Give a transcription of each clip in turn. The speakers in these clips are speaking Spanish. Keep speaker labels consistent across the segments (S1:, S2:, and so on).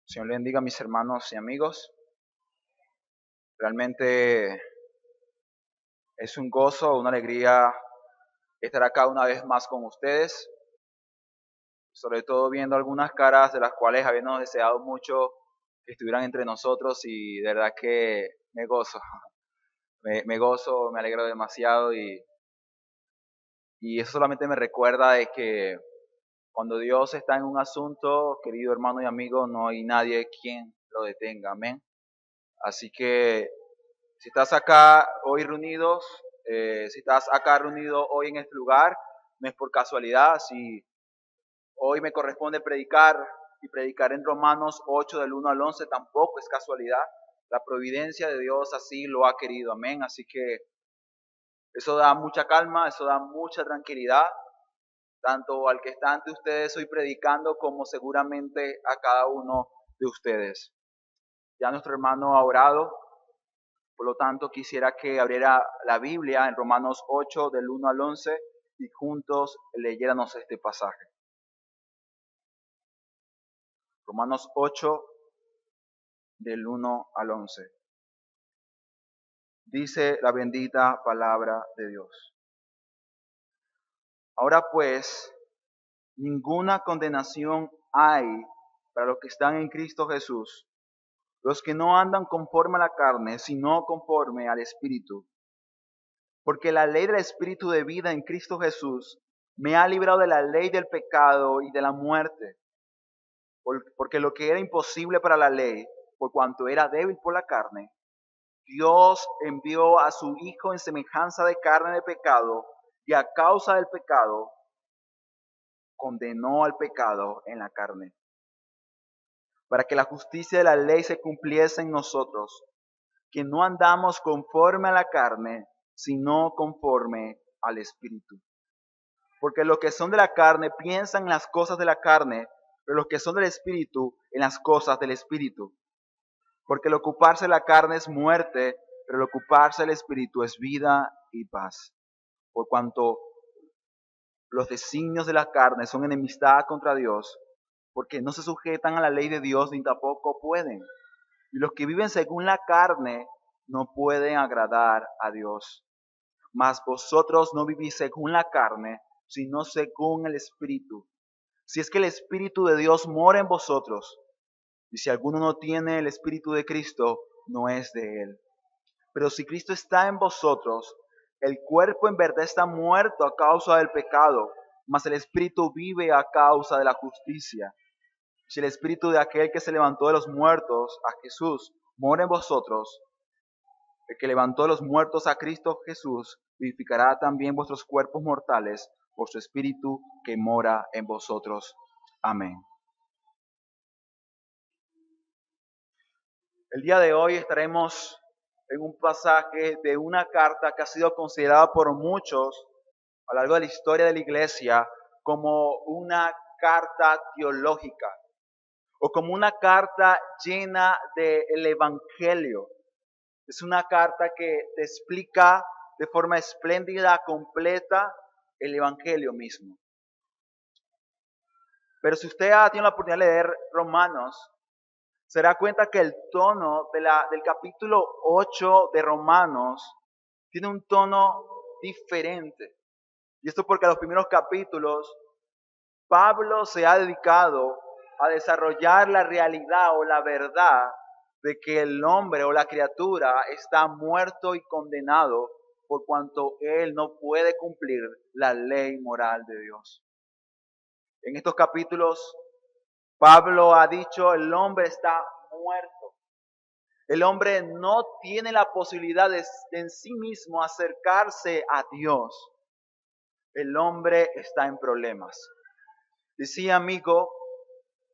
S1: Señor le bendiga a mis hermanos y amigos. Realmente es un gozo, una alegría estar acá una vez más con ustedes, sobre todo viendo algunas caras de las cuales habíamos deseado mucho que estuvieran entre nosotros y de verdad que me gozo, me gozo, me alegro demasiado y eso solamente me recuerda de que cuando Dios está en un asunto, querido hermano y amigo, no hay nadie quien lo detenga, amén. Así que si estás acá hoy reunidos, si estás acá reunido hoy en este lugar, no es por casualidad. Si hoy me corresponde predicar y predicar en Romanos 8 del 1 al 11, tampoco es casualidad. La providencia de Dios así lo ha querido, amén. Así que eso da mucha calma, eso da mucha tranquilidad, tanto al que está ante ustedes hoy predicando como seguramente a cada uno de ustedes. Ya nuestro hermano ha orado. Por lo tanto, quisiera que abriera la Biblia en Romanos 8 del 1 al 11 y juntos leyéramos este pasaje. Romanos 8 del 1 al 11. Dice la bendita palabra de Dios. Ahora pues, ninguna condenación hay para los que están en Cristo Jesús, los que no andan conforme a la carne, sino conforme al Espíritu. Porque la ley del Espíritu de vida en Cristo Jesús me ha librado de la ley del pecado y de la muerte. Porque lo que era imposible para la ley, por cuanto era débil por la carne, Dios envió a su Hijo en semejanza de carne de pecado, y a causa del pecado condenó al pecado en la carne, para que la justicia de la ley se cumpliese en nosotros, que no andamos conforme a la carne, sino conforme al Espíritu. Porque los que son de la carne piensan en las cosas de la carne, pero los que son del Espíritu en las cosas del Espíritu. Porque el ocuparse de la carne es muerte, pero el ocuparse del Espíritu es vida y paz. Por cuanto los designios de la carne son enemistad contra Dios, porque no se sujetan a la ley de Dios ni tampoco pueden. Y los que viven según la carne no pueden agradar a Dios. Mas vosotros no vivís según la carne, sino según el Espíritu. Si es que el Espíritu de Dios mora en vosotros, y si alguno no tiene el Espíritu de Cristo, no es de él. Pero si Cristo está en vosotros, el cuerpo en verdad está muerto a causa del pecado, mas el Espíritu vive a causa de la justicia. Si el Espíritu de aquel que se levantó de los muertos, a Jesús, mora en vosotros, el que levantó de los muertos a Cristo Jesús, vivificará también vuestros cuerpos mortales por su Espíritu que mora en vosotros. Amén. El día de hoy estaremos en un pasaje de una carta que ha sido considerada por muchos a lo largo de la historia de la iglesia como una carta teológica o como una carta llena del Evangelio. Es una carta que te explica de forma espléndida, completa, el Evangelio mismo. Pero si usted ha tenido la oportunidad de leer Romanos, se dará cuenta que el tono del capítulo 8 de Romanos tiene un tono diferente. Y esto porque en los primeros capítulos Pablo se ha dedicado a desarrollar la realidad o la verdad de que el hombre o la criatura está muerto y condenado por cuanto él no puede cumplir la ley moral de Dios. En estos capítulos, Pablo ha dicho, el hombre está muerto. El hombre no tiene la posibilidad de en sí mismo acercarse a Dios. El hombre está en problemas. Y sí, amigo,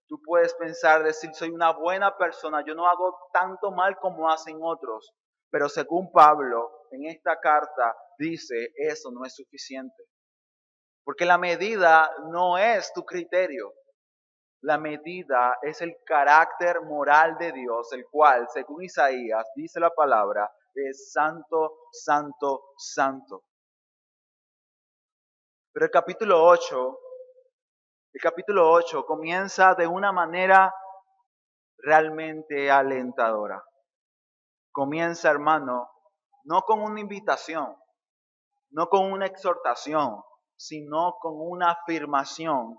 S1: tú puedes pensar, decir, soy una buena persona, yo no hago tanto mal como hacen otros. Pero según Pablo, en esta carta, dice, eso no es suficiente. Porque la medida no es tu criterio. La medida es el carácter moral de Dios, el cual, según Isaías, dice la palabra, es santo, santo, santo. Pero el capítulo 8 comienza de una manera realmente alentadora. Comienza, hermano, no con una invitación, no con una exhortación, sino con una afirmación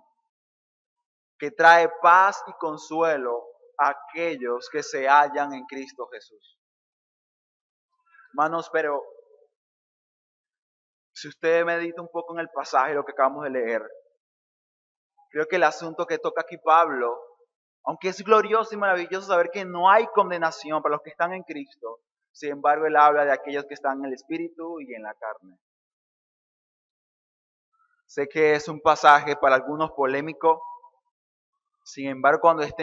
S1: que trae paz y consuelo a aquellos que se hallan en Cristo Jesús. Hermanos, pero si usted medita un poco en el pasaje, lo que acabamos de leer, creo que el asunto que toca aquí Pablo, aunque es glorioso y maravilloso saber que no hay condenación para los que están en Cristo, sin embargo él habla de aquellos que están en el Espíritu y en la carne. Sé que es un pasaje para algunos polémico, sin embargo cuando es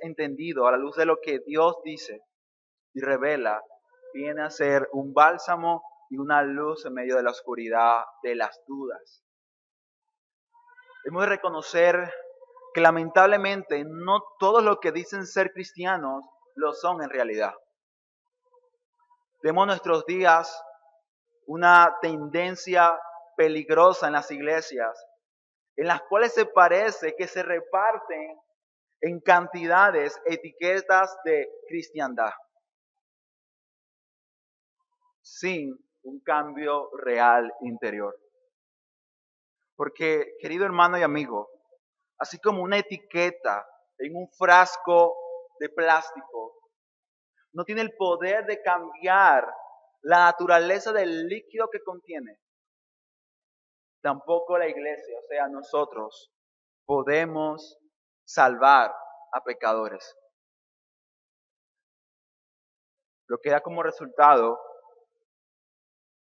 S1: entendido a la luz de lo que Dios dice y revela, viene a ser un bálsamo y una luz en medio de la oscuridad de las dudas. Debemos de reconocer que lamentablemente no todos los que dicen ser cristianos lo son en realidad. Vemos en nuestros días una tendencia peligrosa en las iglesias, en las cuales se parece que se reparten en cantidades etiquetas de cristiandad, sin un cambio real interior. Porque, querido hermano y amigo, así como una etiqueta en un frasco de plástico no tiene el poder de cambiar la naturaleza del líquido que contiene, tampoco la iglesia, o sea, nosotros, podemos salvar a pecadores. Lo que da como resultado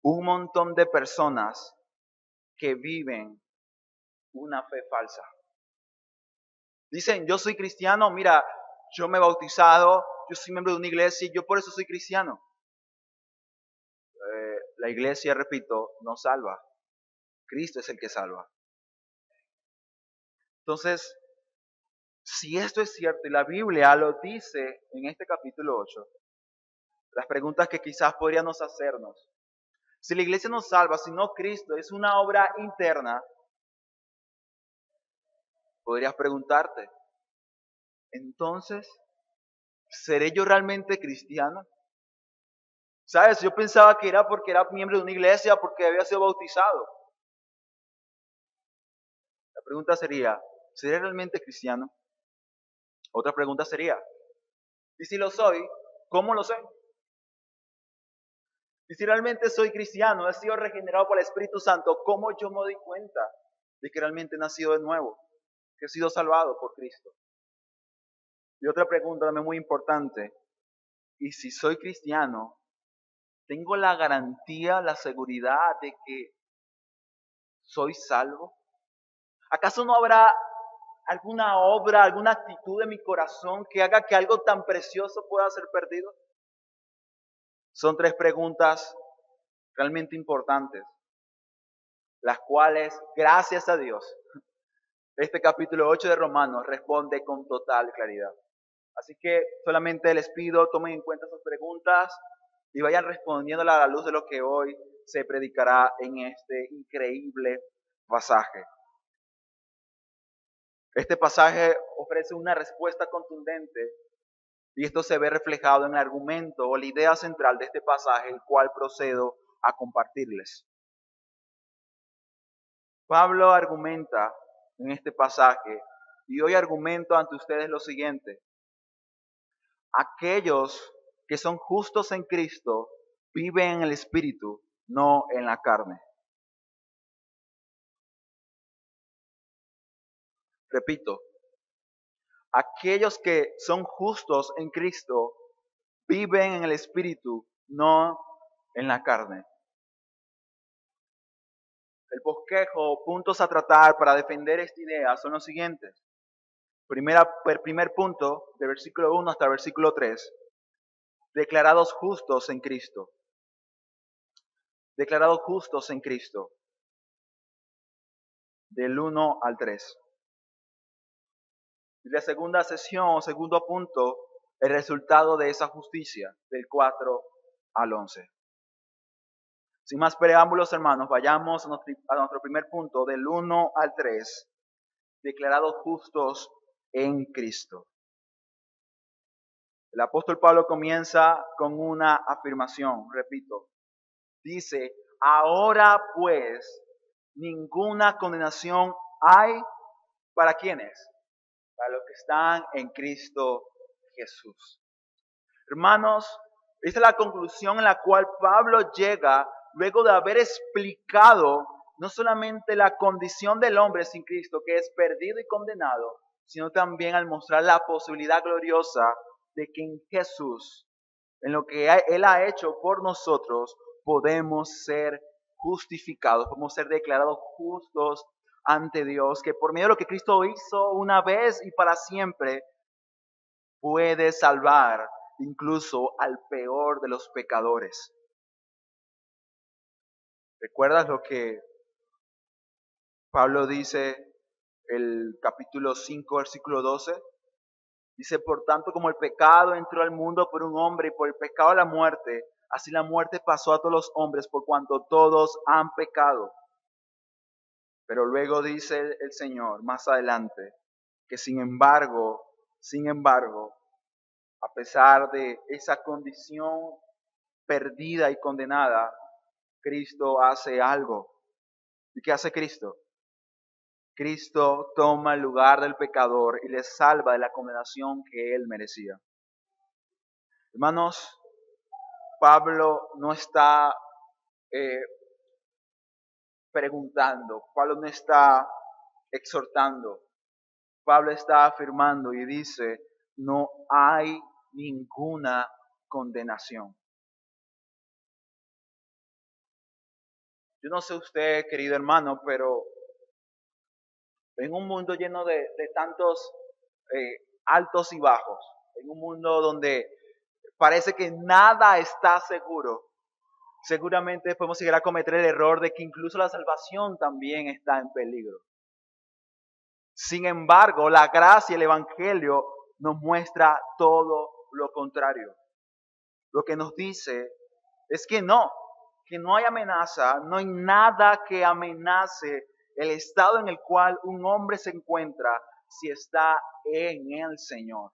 S1: un montón de personas que viven una fe falsa. Dicen, yo soy cristiano, mira, yo me he bautizado, yo soy miembro de una iglesia y yo por eso soy cristiano. La iglesia, repito, no salva. Cristo es el que salva. Entonces, si esto es cierto y la Biblia lo dice en este capítulo 8, las preguntas que quizás podríamos hacernos. Si la iglesia no salva, si no Cristo es una obra interna, podrías preguntarte, entonces, ¿seré yo realmente cristiano? ¿Sabes? Yo pensaba que era porque era miembro de una iglesia, porque había sido bautizado. La pregunta sería, ¿seré realmente cristiano? Otra pregunta sería, ¿y si lo soy, cómo lo sé? Y si realmente soy cristiano, he sido regenerado por el Espíritu Santo, ¿cómo yo me doy cuenta de que realmente he nacido de nuevo? Que he sido salvado por Cristo. Y otra pregunta también muy importante, ¿y si soy cristiano, tengo la garantía, la seguridad de que soy salvo? ¿Acaso no habrá alguna obra, alguna actitud de mi corazón que haga que algo tan precioso pueda ser perdido? Son tres preguntas realmente importantes, las cuales, gracias a Dios, este capítulo 8 de Romanos responde con total claridad. Así que solamente les pido, tomen en cuenta sus preguntas y vayan respondiéndolas a la luz de lo que hoy se predicará en este increíble pasaje. Este pasaje ofrece una respuesta contundente y esto se ve reflejado en el argumento o la idea central de este pasaje, el cual procedo a compartirles. Pablo argumenta en este pasaje y hoy argumento ante ustedes lo siguiente. Aquellos que son justos en Cristo viven en el Espíritu, no en la carne. Repito, aquellos que son justos en Cristo viven en el Espíritu, no en la carne. El bosquejo, puntos a tratar para defender esta idea son los siguientes. Primer punto, de versículo 1 hasta el versículo 3. Declarados justos en Cristo. Declarados justos en Cristo. Del 1 al 3. Y la segunda sesión o segundo punto, el resultado de esa justicia, del 4 al 11. Sin más preámbulos, hermanos, vayamos a nuestro primer punto, del 1 al 3, declarados justos en Cristo. El apóstol Pablo comienza con una afirmación, repito, dice, ahora pues ninguna condenación hay para quienes, para los que están en Cristo Jesús. Hermanos, esta es la conclusión en la cual Pablo llega luego de haber explicado no solamente la condición del hombre sin Cristo, que es perdido y condenado, sino también al mostrar la posibilidad gloriosa de que en Jesús, en lo que Él ha hecho por nosotros, podemos ser justificados, podemos ser declarados justos ante Dios, que por medio de lo que Cristo hizo una vez y para siempre, puede salvar incluso al peor de los pecadores. ¿Recuerdas lo que Pablo dice el capítulo 5, versículo 12? Dice, por tanto, como el pecado entró al mundo por un hombre y por el pecado la muerte, así la muerte pasó a todos los hombres por cuanto todos han pecado. Pero luego dice el Señor más adelante que sin embargo, a pesar de esa condición perdida y condenada, Cristo hace algo. ¿Y qué hace Cristo? Cristo toma el lugar del pecador y le salva de la condenación que él merecía. Hermanos, Pablo no está preguntando, Pablo no está exhortando, Pablo está afirmando y dice, no hay ninguna condenación. Yo no sé usted, querido hermano, pero en un mundo lleno de tantos altos y bajos, en un mundo donde parece que nada está seguro, seguramente podemos llegar a cometer el error de que incluso la salvación también está en peligro. Sin embargo, la gracia y el Evangelio nos muestra todo lo contrario. Lo que nos dice es que no hay amenaza, no hay nada que amenace el estado en el cual un hombre se encuentra si está en el Señor.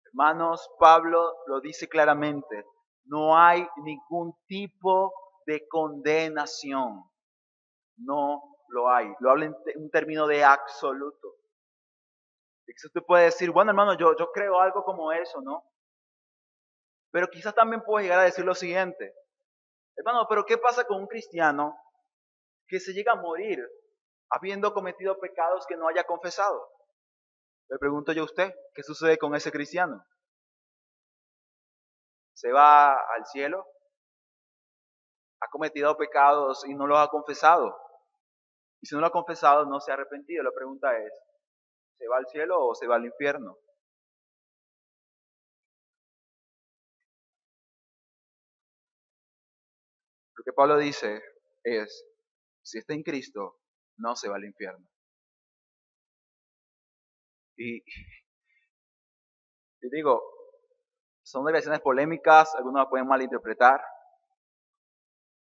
S1: Hermanos, Pablo lo dice claramente, no hay ningún tipo de condenación, no lo hay. Lo habla en un término de absoluto. Y quizás usted puede decir, bueno hermano, yo creo algo como eso, ¿no? Pero quizás también puedo llegar a decir lo siguiente, hermano, pero ¿qué pasa con un cristiano que se llega a morir habiendo cometido pecados que no haya confesado? Le pregunto yo a usted, ¿qué sucede con ese cristiano? ¿Se va al cielo? ¿Ha cometido pecados y no los ha confesado? Y si no lo ha confesado, no se ha arrepentido. La pregunta es, ¿se va al cielo o se va al infierno? Lo que Pablo dice es, si está en Cristo, no se va al infierno. Y digo, son declaraciones polémicas, algunos la pueden malinterpretar,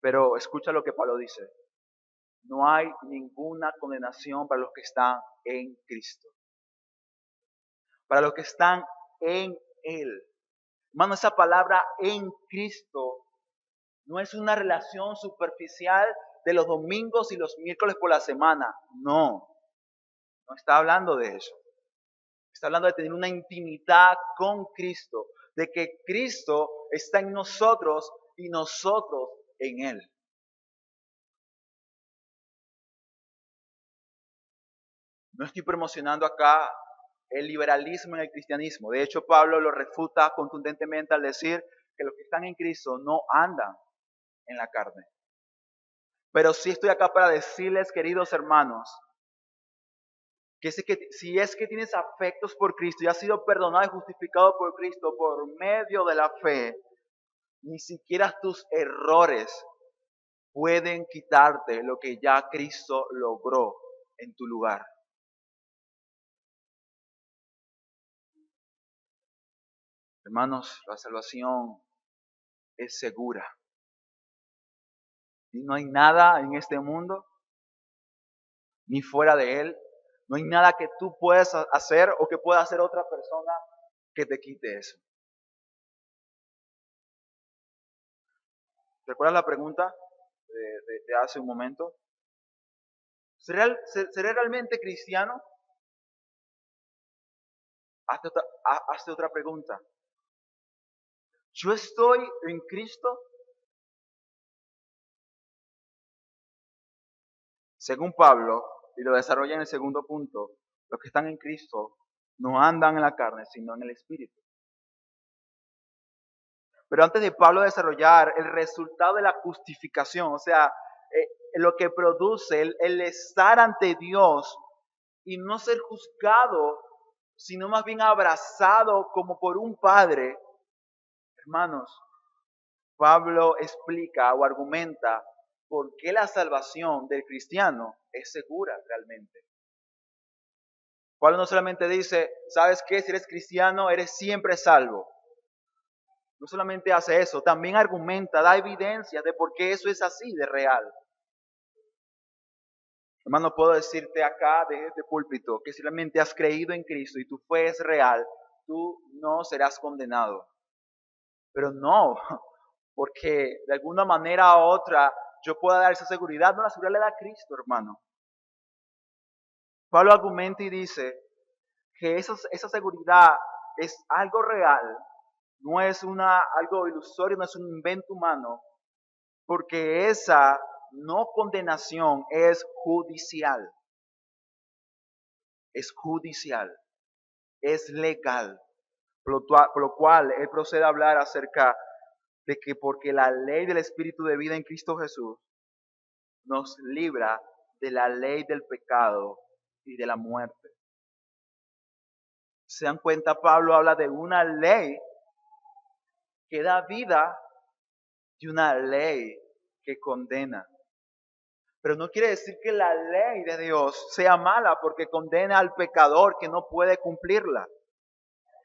S1: pero escucha lo que Pablo dice. No hay ninguna condenación para los que están en Cristo. Para los que están en Él. Hermano, esa palabra en Cristo no es una relación superficial de los domingos y los miércoles por la semana. No está hablando de eso. Está hablando de tener una intimidad con Cristo, de que Cristo está en nosotros y nosotros en Él. No estoy promocionando acá el liberalismo en el cristianismo. De hecho, Pablo lo refuta contundentemente al decir que los que están en Cristo no andan en la carne. Pero sí estoy acá para decirles, queridos hermanos, que si es que tienes afectos por Cristo y has sido perdonado y justificado por Cristo por medio de la fe, ni siquiera tus errores pueden quitarte lo que ya Cristo logró en tu lugar. Hermanos, la salvación es segura. Y no hay nada en este mundo, ni fuera de él, no hay nada que tú puedas hacer o que pueda hacer otra persona que te quite eso. ¿Recuerdas la pregunta de hace un momento? ¿Seré realmente cristiano? Hazte otra pregunta. ¿Yo estoy en Cristo? Según Pablo, y lo desarrolla en el segundo punto, los que están en Cristo no andan en la carne, sino en el Espíritu. Pero antes de Pablo desarrollar el resultado de la justificación, o sea, lo que produce el estar ante Dios y no ser juzgado, sino más bien abrazado como por un padre, hermanos, Pablo explica o argumenta por qué la salvación del cristiano es segura realmente. Pablo no solamente dice, ¿sabes qué? Si eres cristiano, eres siempre salvo. No solamente hace eso, también argumenta, da evidencia de por qué eso es así de real. Hermano, puedo decirte acá desde este púlpito que si realmente has creído en Cristo y tu fe es real, tú no serás condenado. Pero no, porque de alguna manera u otra yo pueda dar esa seguridad, no la seguridad le da a Cristo, hermano. Pablo argumenta y dice que esa seguridad es algo real, no es algo ilusorio, no es un invento humano, porque esa no condenación es judicial, es legal, por lo cual él procede a hablar acerca de que porque la ley del Espíritu de vida en Cristo Jesús nos libra de la ley del pecado y de la muerte. ¿Se dan cuenta? Pablo habla de una ley que da vida y una ley que condena. Pero no quiere decir que la ley de Dios sea mala porque condena al pecador que no puede cumplirla,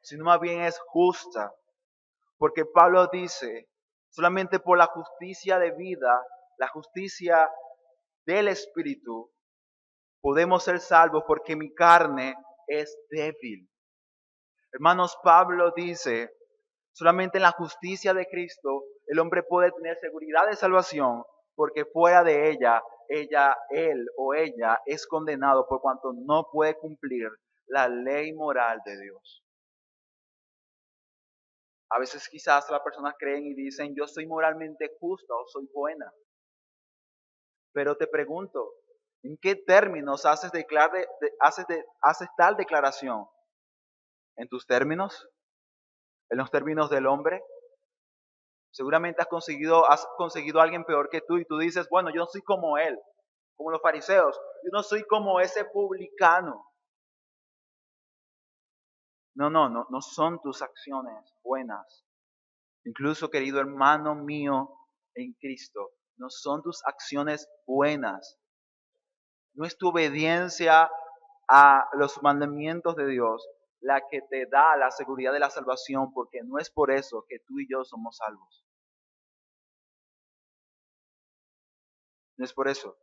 S1: sino más bien es justa. Porque Pablo dice, solamente por la justicia de vida, la justicia del Espíritu, podemos ser salvos porque mi carne es débil. Hermanos, Pablo dice, solamente en la justicia de Cristo el hombre puede tener seguridad de salvación porque fuera de ella, él o ella es condenado por cuanto no puede cumplir la ley moral de Dios. A veces quizás las personas creen y dicen, yo soy moralmente justa o soy buena. Pero te pregunto, ¿en qué términos haces tal declaración? ¿En tus términos? ¿En los términos del hombre? Seguramente has conseguido a alguien peor que tú y tú dices, bueno, yo no soy como él, como los fariseos, yo no soy como ese publicano. No son tus acciones buenas. Incluso, querido hermano mío en Cristo, no son tus acciones buenas. No es tu obediencia a los mandamientos de Dios la que te da la seguridad de la salvación, porque no es por eso que tú y yo somos salvos. No es por eso.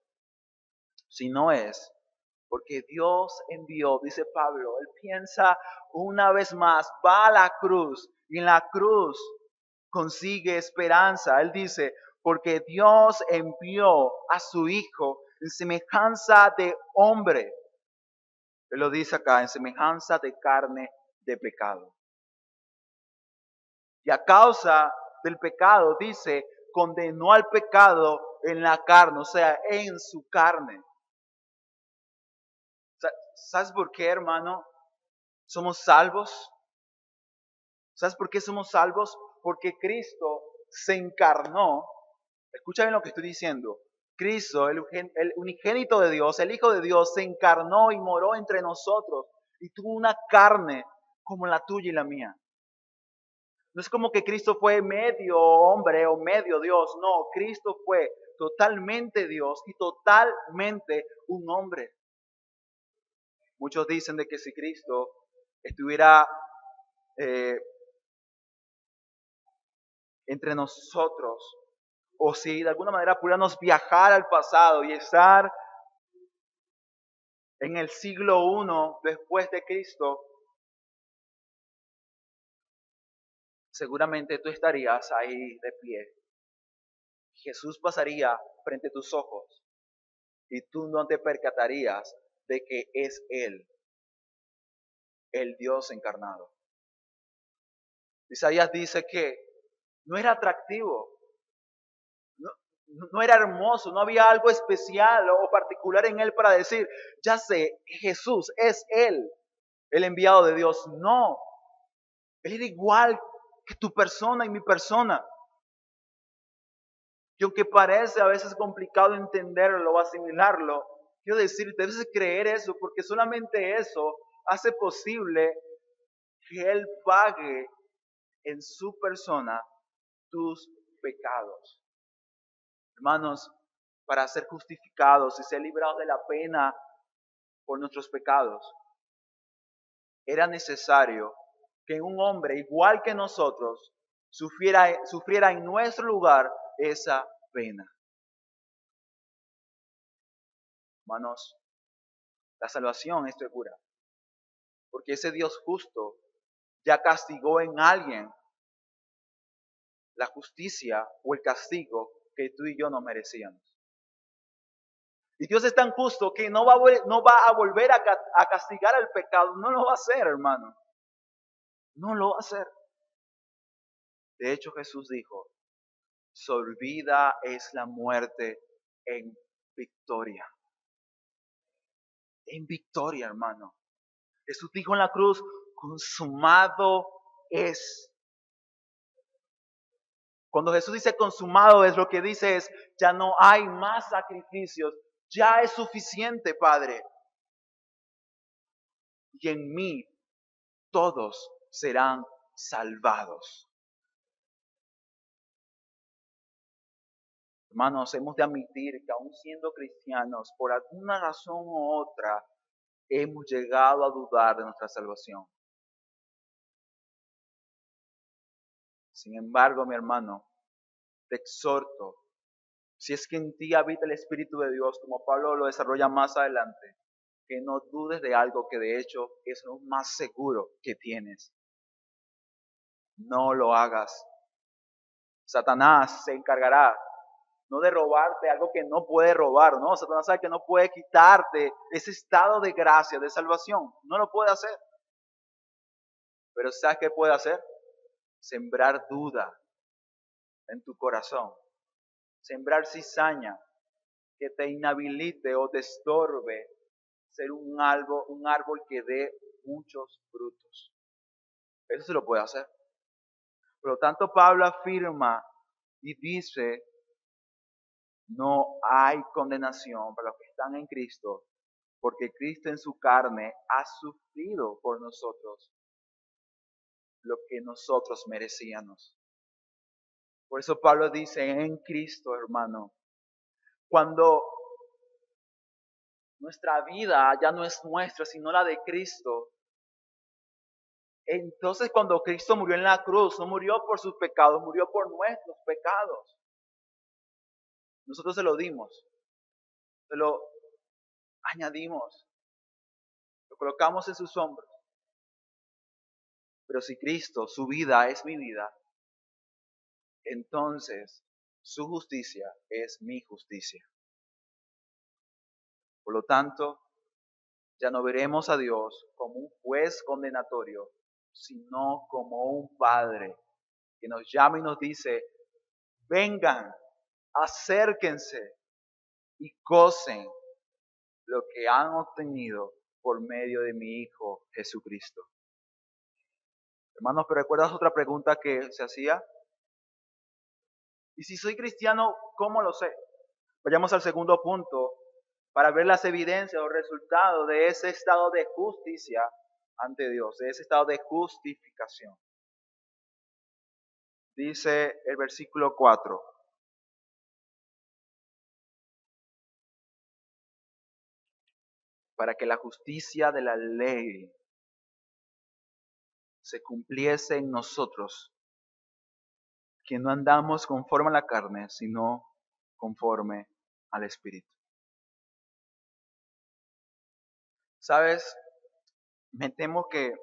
S1: Sino es porque Dios envió, dice Pablo, él piensa una vez más, va a la cruz y en la cruz consigue esperanza. Él dice, porque Dios envió a su Hijo en semejanza de hombre. Él lo dice acá, en semejanza de carne de pecado. Y a causa del pecado, dice, condenó al pecado en la carne, o sea, en su carne. ¿Sabes por qué, hermano? Somos salvos. ¿Sabes por qué somos salvos? Porque Cristo se encarnó. Escucha bien lo que estoy diciendo. Cristo, el unigénito de Dios, el Hijo de Dios, se encarnó y moró entre nosotros y tuvo una carne como la tuya y la mía. No es como que Cristo fue medio hombre o medio Dios. No, Cristo fue totalmente Dios y totalmente un hombre. Muchos dicen de que si Cristo estuviera entre nosotros, o si de alguna manera pudiéramos viajar al pasado y estar en el siglo I después de Cristo, seguramente tú estarías ahí de pie. Jesús pasaría frente a tus ojos y tú no te percatarías de que es Él, el Dios encarnado. Isaías dice que no era atractivo, no, no era hermoso, no había algo especial o particular en Él para decir, ya sé, Jesús es Él, el enviado de Dios. No, Él era igual que tu persona y mi persona. Y aunque parece a veces complicado entenderlo o asimilarlo, quiero decir, debes creer eso, porque solamente eso hace posible que Él pague en su persona tus pecados. Hermanos, para ser justificados y ser librados de la pena por nuestros pecados, era necesario que un hombre igual que nosotros sufriera en nuestro lugar esa pena. Hermanos, la salvación es segura, porque ese Dios justo ya castigó en alguien la justicia o el castigo que tú y yo no merecíamos. Y Dios es tan justo que no va a volver a castigar el pecado. No lo va a hacer, hermano. No lo va a hacer. De hecho, Jesús dijo, sorbida es la muerte en victoria. En victoria, hermano. Jesús dijo en la cruz, consumado es. Cuando Jesús dice consumado es, lo que dice es, ya no hay más sacrificios, ya es suficiente, Padre. Y en mí todos serán salvados. Hermanos, hemos de admitir que aún siendo cristianos, por alguna razón u otra, hemos llegado a dudar de nuestra salvación. Sin embargo, mi hermano, te exhorto, si es que en ti habita el Espíritu de Dios, como Pablo lo desarrolla más adelante, que no dudes de algo que de hecho es lo más seguro que tienes. No lo hagas. Satanás se encargará no de robarte algo que no puede robar, ¿no? Satanás sabe que no puede quitarte ese estado de gracia, de salvación. No lo puede hacer. Pero ¿sabes qué puede hacer? Sembrar duda en tu corazón. Sembrar cizaña que te inhabilite o te estorbe ser un árbol que dé muchos frutos. Eso se lo puede hacer. Por lo tanto, Pablo afirma y dice, no hay condenación para los que están en Cristo, porque Cristo en su carne ha sufrido por nosotros lo que nosotros merecíamos. Por eso Pablo dice, en Cristo, hermano, cuando nuestra vida ya no es nuestra, sino la de Cristo, entonces cuando Cristo murió en la cruz, no murió por sus pecados, murió por nuestros pecados. Nosotros se lo dimos, se lo añadimos, lo colocamos en sus hombros. Pero si Cristo, su vida es mi vida, entonces su justicia es mi justicia. Por lo tanto, ya no veremos a Dios como un juez condenatorio, sino como un Padre que nos llama y nos dice, vengan, acérquense y gocen lo que han obtenido por medio de mi Hijo Jesucristo. Hermanos, ¿pero recuerdas otra pregunta que se hacía? Y si soy cristiano, ¿cómo lo sé? Vayamos al segundo punto para ver las evidencias o resultados de ese estado de justicia ante Dios, de ese estado de justificación. Dice el versículo 4. Para que la justicia de la ley se cumpliese en nosotros, que no andamos conforme a la carne, sino conforme al Espíritu. ¿Sabes? Me temo que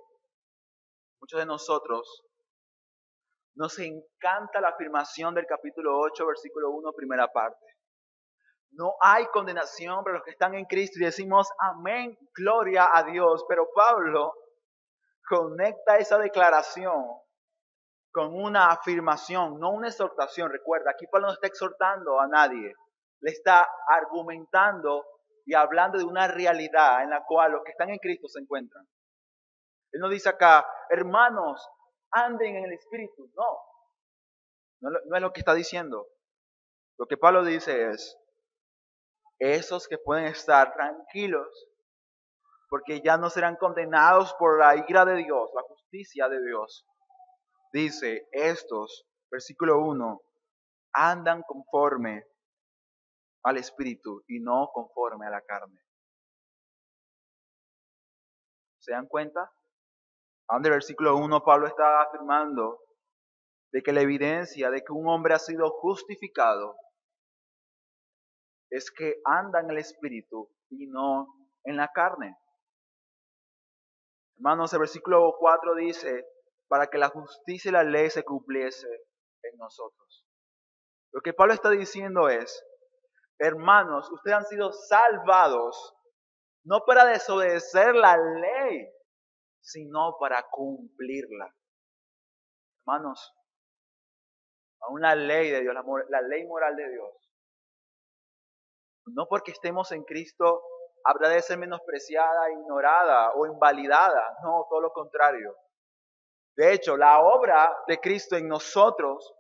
S1: muchos de nosotros Nos encanta la afirmación del capítulo 8, versículo 1, primera parte. No hay condenación para los que están en Cristo y decimos amén, gloria a Dios. Pero Pablo conecta esa declaración con una afirmación, no una exhortación. Recuerda, aquí Pablo no está exhortando a nadie, le está argumentando y hablando de una realidad en la cual los que están en Cristo se encuentran. Él no dice acá, hermanos, anden en el Espíritu. No es lo que está diciendo. Lo que Pablo dice es, esos que pueden estar tranquilos, porque ya no serán condenados por la ira de Dios, la justicia de Dios. Dice, estos, versículo 1, andan conforme al Espíritu y no conforme a la carne. ¿Se dan cuenta? En el versículo 1 Pablo está afirmando de que la evidencia de que un hombre ha sido justificado es que anda en el Espíritu y no en la carne. Hermanos, el versículo 4 dice, para que la justicia y la ley se cumpliese en nosotros. Lo que Pablo está diciendo es, hermanos, ustedes han sido salvados no para desobedecer la ley, sino para cumplirla. Hermanos, aún la ley de Dios, la ley moral de Dios, no porque estemos en Cristo habrá de ser menospreciada, ignorada o invalidada. No, todo lo contrario. De hecho, la obra de Cristo en nosotros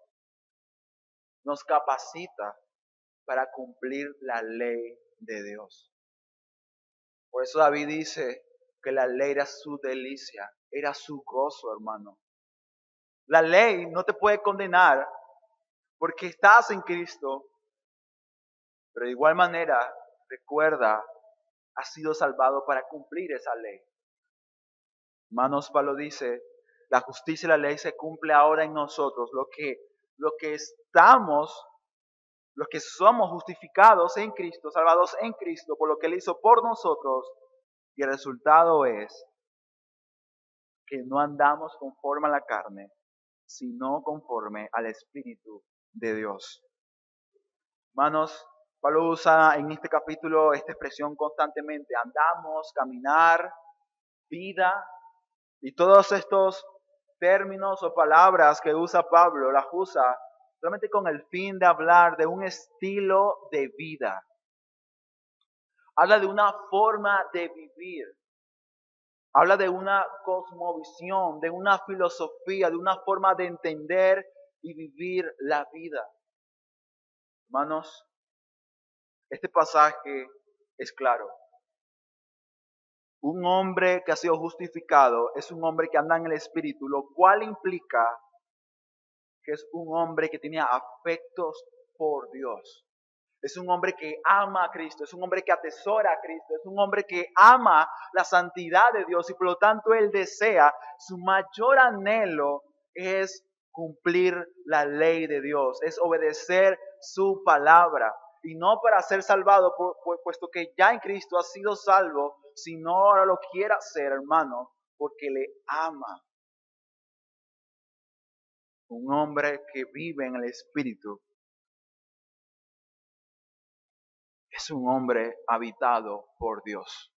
S1: nos capacita para cumplir la ley de Dios. Por eso David dice que la ley era su delicia, era su gozo, hermano. La ley no te puede condenar porque estás en Cristo, pero de igual manera, recuerda, has sido salvado para cumplir esa ley. Hermanos, Pablo dice, la justicia y la ley se cumple ahora en nosotros. Lo que estamos, los que somos justificados en Cristo, salvados en Cristo, por lo que Él hizo por nosotros. Y el resultado es que no andamos conforme a la carne, sino conforme al Espíritu de Dios. Hermanos, Pablo usa en este capítulo esta expresión constantemente. Andamos, caminar, vida. Y todos estos términos o palabras que usa Pablo, las usa solamente con el fin de hablar de un estilo de vida. Habla de una forma de vivir. Habla de una cosmovisión, de una filosofía, de una forma de entender y vivir la vida. Hermanos, este pasaje es claro. Un hombre que ha sido justificado es un hombre que anda en el Espíritu, lo cual implica que es un hombre que tenía afectos por Dios. Es un hombre que ama a Cristo, es un hombre que atesora a Cristo, es un hombre que ama la santidad de Dios y por lo tanto él desea, su mayor anhelo es cumplir la ley de Dios, es obedecer su palabra. Y no para ser salvado, puesto que ya en Cristo ha sido salvo, sino ahora lo quiere hacer, hermano, porque le ama. Un hombre que vive en el Espíritu es un hombre habitado por Dios.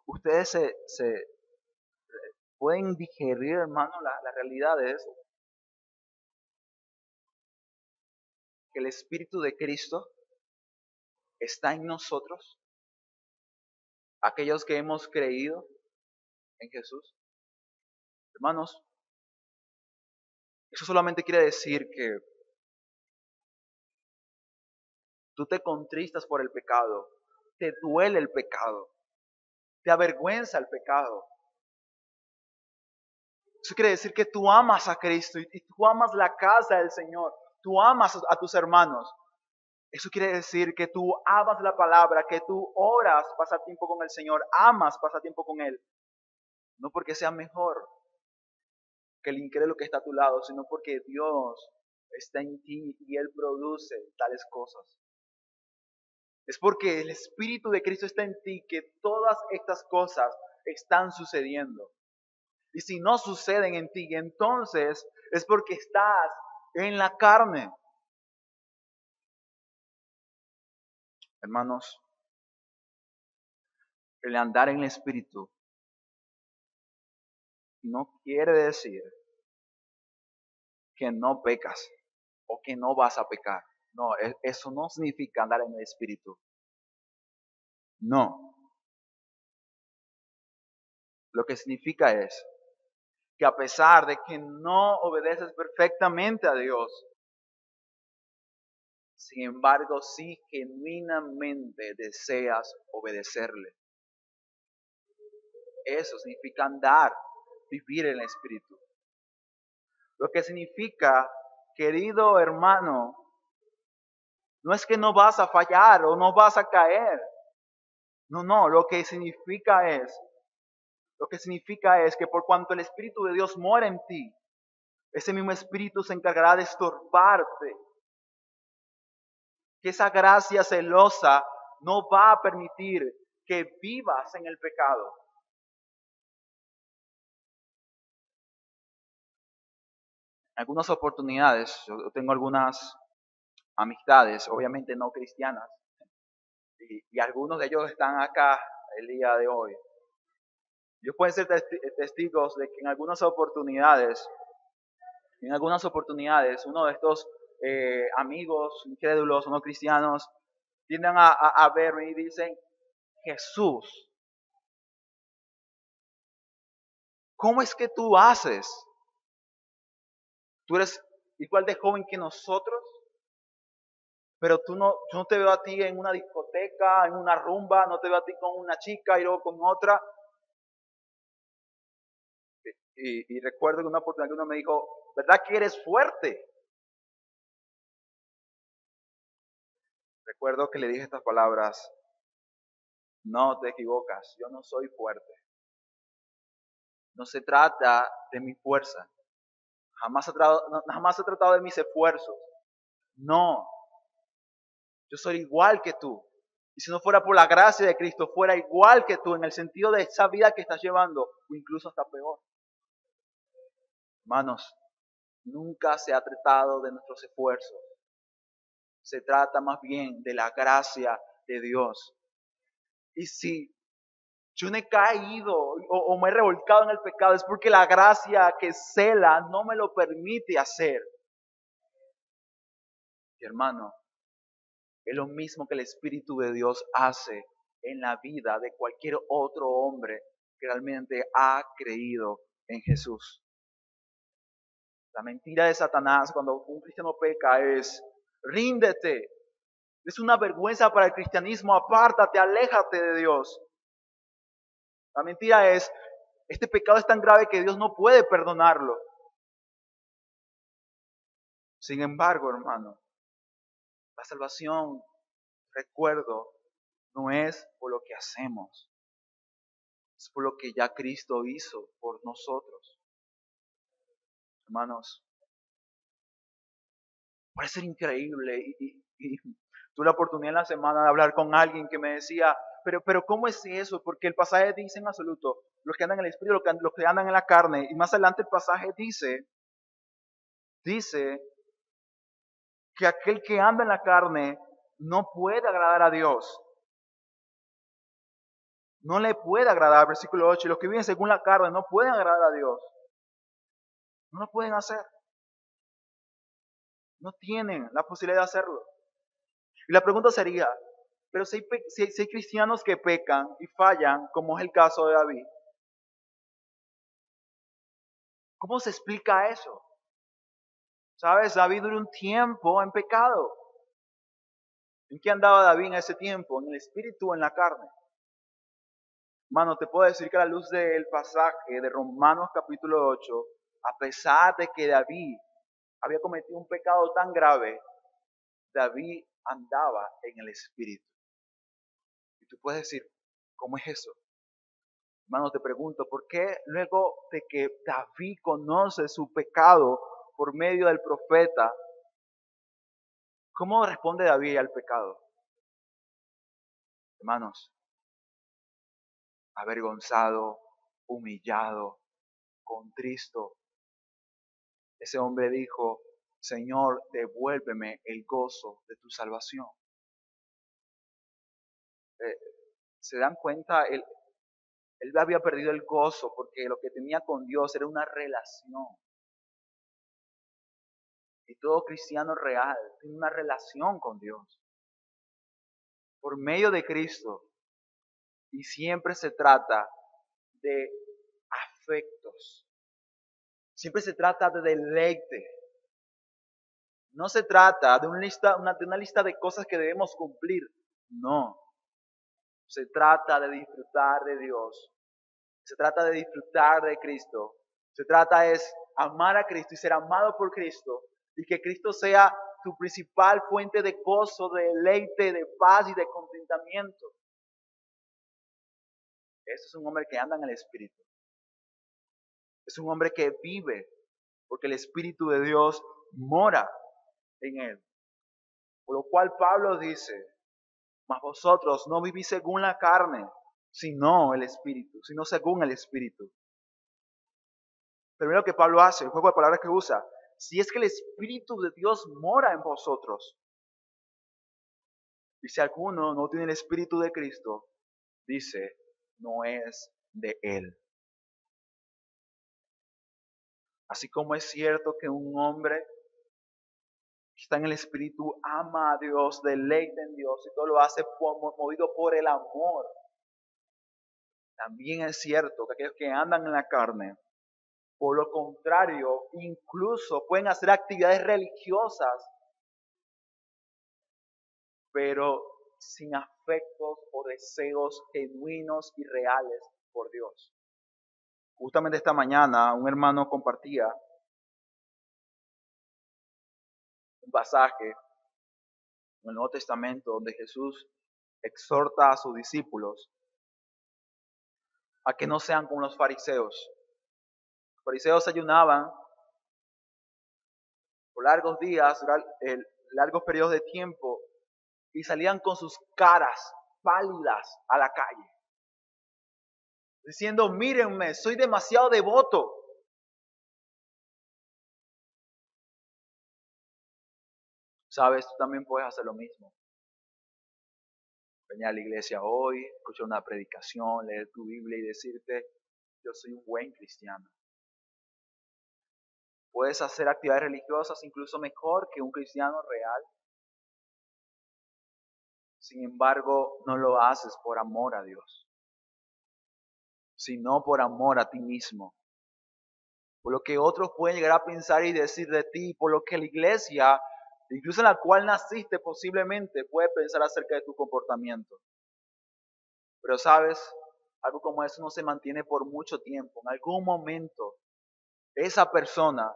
S1: Ustedes se pueden digerir, hermano, la realidad de eso. Que el Espíritu de Cristo está en nosotros, aquellos que hemos creído en Jesús. Hermanos, eso solamente quiere decir que tú te contristas por el pecado, te duele el pecado, te avergüenza el pecado. Eso quiere decir que tú amas a Cristo y tú amas la casa del Señor, tú amas a tus hermanos. Eso quiere decir que tú amas la palabra, que tú oras, pasar tiempo con el Señor, amas pasar tiempo con Él. No porque sea mejor que el incrédulo que está a tu lado, sino porque Dios está en ti y Él produce tales cosas. Es porque el Espíritu de Cristo está en ti que todas estas cosas están sucediendo. Y si no suceden en ti, entonces es porque estás en la carne. Hermanos, el andar en el Espíritu no quiere decir que no pecas o que no vas a pecar. No, eso no significa andar en el Espíritu. No. Lo que significa es que a pesar de que no obedeces perfectamente a Dios, sin embargo, sí genuinamente deseas obedecerle. Eso significa andar, vivir en el Espíritu. Lo que significa, querido hermano, no es que no vas a fallar o no vas a caer. No, lo que significa es que por cuanto el Espíritu de Dios mora en ti, ese mismo Espíritu se encargará de estorbarte. Que esa gracia celosa no va a permitir que vivas en el pecado. En algunas oportunidades, yo tengo algunas amistades, obviamente no cristianas, y algunos de ellos están acá el día de hoy. Ellos pueden ser testigos de que en algunas oportunidades, uno de estos amigos incrédulos o no cristianos tienden a verme y dicen, Jesús, ¿cómo es que tú haces? Tú eres igual de joven que nosotros, pero yo no te veo a ti en una discoteca, en una rumba, no te veo a ti con una chica y luego con otra. Y recuerdo que una oportunidad que uno me dijo, ¿verdad que eres fuerte? Recuerdo que le dije estas palabras, no te equivocas, yo no soy fuerte. No se trata de mi fuerza. Jamás he tratado de mis esfuerzos. No, yo soy igual que tú. Y si no fuera por la gracia de Cristo, fuera igual que tú en el sentido de esa vida que estás llevando, o incluso hasta peor. Hermanos, nunca se ha tratado de nuestros esfuerzos. Se trata más bien de la gracia de Dios. Y si yo no he caído o me he revolcado en el pecado, es porque la gracia que cela no me lo permite hacer. Y hermano, es lo mismo que el Espíritu de Dios hace en la vida de cualquier otro hombre que realmente ha creído en Jesús. La mentira de Satanás cuando un cristiano peca es, ríndete, es una vergüenza para el cristianismo, apártate, aléjate de Dios. La mentira es, este pecado es tan grave que Dios no puede perdonarlo. Sin embargo, hermano, la salvación, recuerdo, no es por lo que hacemos, es por lo que ya Cristo hizo por nosotros. Hermanos, puede ser increíble y tuve la oportunidad en la semana de hablar con alguien que me decía, pero ¿cómo es eso? Porque el pasaje dice en absoluto, los que andan en el espíritu, los que andan en la carne, y más adelante el pasaje dice que aquel que anda en la carne no puede agradar a Dios. No le puede agradar, versículo 8, y los que viven según la carne no pueden agradar a Dios. No lo pueden hacer. No tienen la posibilidad de hacerlo. Y la pregunta sería, pero si hay cristianos que pecan y fallan, como es el caso de David, ¿cómo se explica eso? ¿Sabes? David duró un tiempo en pecado. ¿En qué andaba David en ese tiempo? ¿En el espíritu o en la carne? Mano, te puedo decir que a la luz del pasaje de Romanos capítulo 8, a pesar de que David había cometido un pecado tan grave, David andaba en el espíritu. Y tú puedes decir, ¿cómo es eso? Hermano, te pregunto, ¿por qué luego de que David conoce su pecado por medio del profeta, cómo responde David al pecado? Hermanos, avergonzado, humillado, contristo, ese hombre dijo, Señor, devuélveme el gozo de tu salvación. Eh, ¿Se dan cuenta? Él había perdido el gozo porque lo que tenía con Dios era una relación. Y todo cristiano real tiene una relación con Dios por medio de Cristo. Y siempre se trata de afectos. Siempre se trata de deleite. No se trata de una lista de cosas que debemos cumplir. No. Se trata de disfrutar de Dios. Se trata de disfrutar de Cristo. Se trata es amar a Cristo y ser amado por Cristo. Y que Cristo sea tu principal fuente de gozo, de deleite, de paz y de contentamiento. Ese es un hombre que anda en el Espíritu. Es un hombre que vive porque el Espíritu de Dios mora en él. Por lo cual Pablo dice, mas vosotros no vivís según la carne, sino el Espíritu, sino según el Espíritu. Primero que Pablo hace, el juego de palabras que usa, si es que el Espíritu de Dios mora en vosotros, y si alguno no tiene el Espíritu de Cristo, dice, no es de él. Así como es cierto que un hombre que está en el Espíritu ama a Dios, deleita en Dios y todo lo hace movido por el amor, también es cierto que aquellos que andan en la carne, por lo contrario, incluso pueden hacer actividades religiosas, pero sin afectos o deseos genuinos y reales por Dios. Justamente esta mañana un hermano compartía un pasaje en el Nuevo Testamento donde Jesús exhorta a sus discípulos a que no sean como los fariseos. Los fariseos ayunaban por largos días, largos periodos de tiempo, y salían con sus caras pálidas a la calle, diciendo, mírenme, soy demasiado devoto. Sabes, tú también puedes hacer lo mismo. Venir a la iglesia hoy, escuchar una predicación, leer tu Biblia y decirte, yo soy un buen cristiano. Puedes hacer actividades religiosas incluso mejor que un cristiano real. Sin embargo, no lo haces por amor a Dios, sino por amor a ti mismo. Por lo que otros pueden llegar a pensar y decir de ti, por lo que la iglesia, incluso en la cual naciste posiblemente, puede pensar acerca de tu comportamiento. Pero sabes, algo como eso no se mantiene por mucho tiempo. En algún momento, esa persona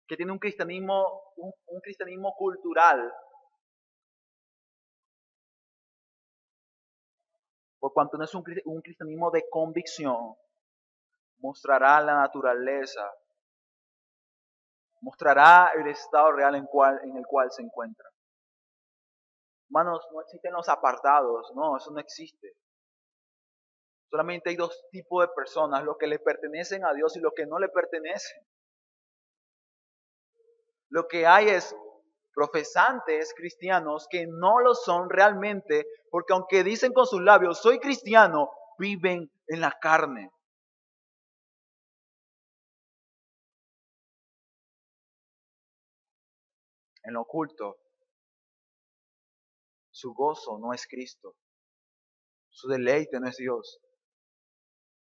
S1: que tiene un cristianismo cultural, por cuanto no es un cristianismo de convicción, mostrará la naturaleza, mostrará el estado real en el cual se encuentra. Hermanos, no existen los apartados, no, eso no existe. Solamente hay dos tipos de personas, los que le pertenecen a Dios y los que no le pertenecen. Lo que hay es profesantes cristianos que no lo son realmente, porque aunque dicen con sus labios, soy cristiano, viven en la carne. En lo oculto, su gozo no es Cristo, su deleite no es Dios,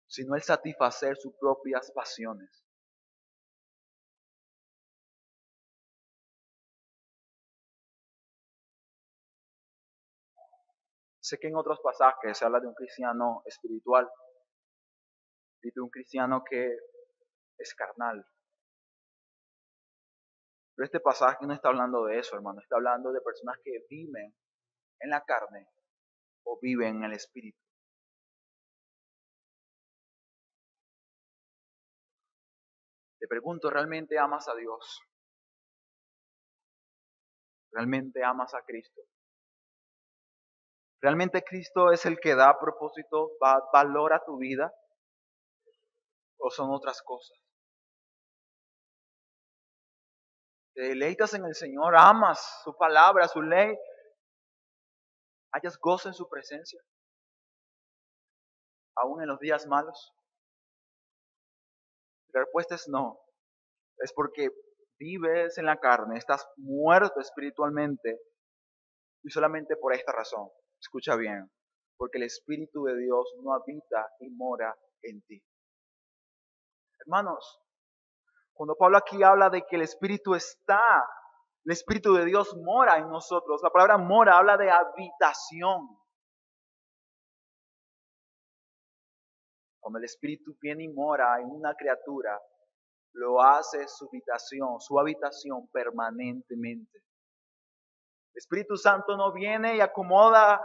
S1: sino el satisfacer sus propias pasiones. Sé que en otros pasajes se habla de un cristiano espiritual y de un cristiano que es carnal. Pero este pasaje no está hablando de eso, hermano. Está hablando de personas que viven en la carne o viven en el espíritu. Te pregunto, ¿realmente amas a Dios? ¿Realmente amas a Cristo? ¿Realmente Cristo es el que da propósito, valor a tu vida? ¿O son otras cosas? Te deleitas en el Señor, amas su palabra, su ley, hayas gozo en su presencia, aún en los días malos. La respuesta es no. Es porque vives en la carne, estás muerto espiritualmente y solamente por esta razón. Escucha bien, porque el Espíritu de Dios no habita y mora en ti. Hermanos, cuando Pablo aquí habla de que el Espíritu está, el Espíritu de Dios mora en nosotros. La palabra mora habla de habitación. Cuando el Espíritu viene y mora en una criatura, lo hace su habitación permanentemente. El Espíritu Santo no viene y acomoda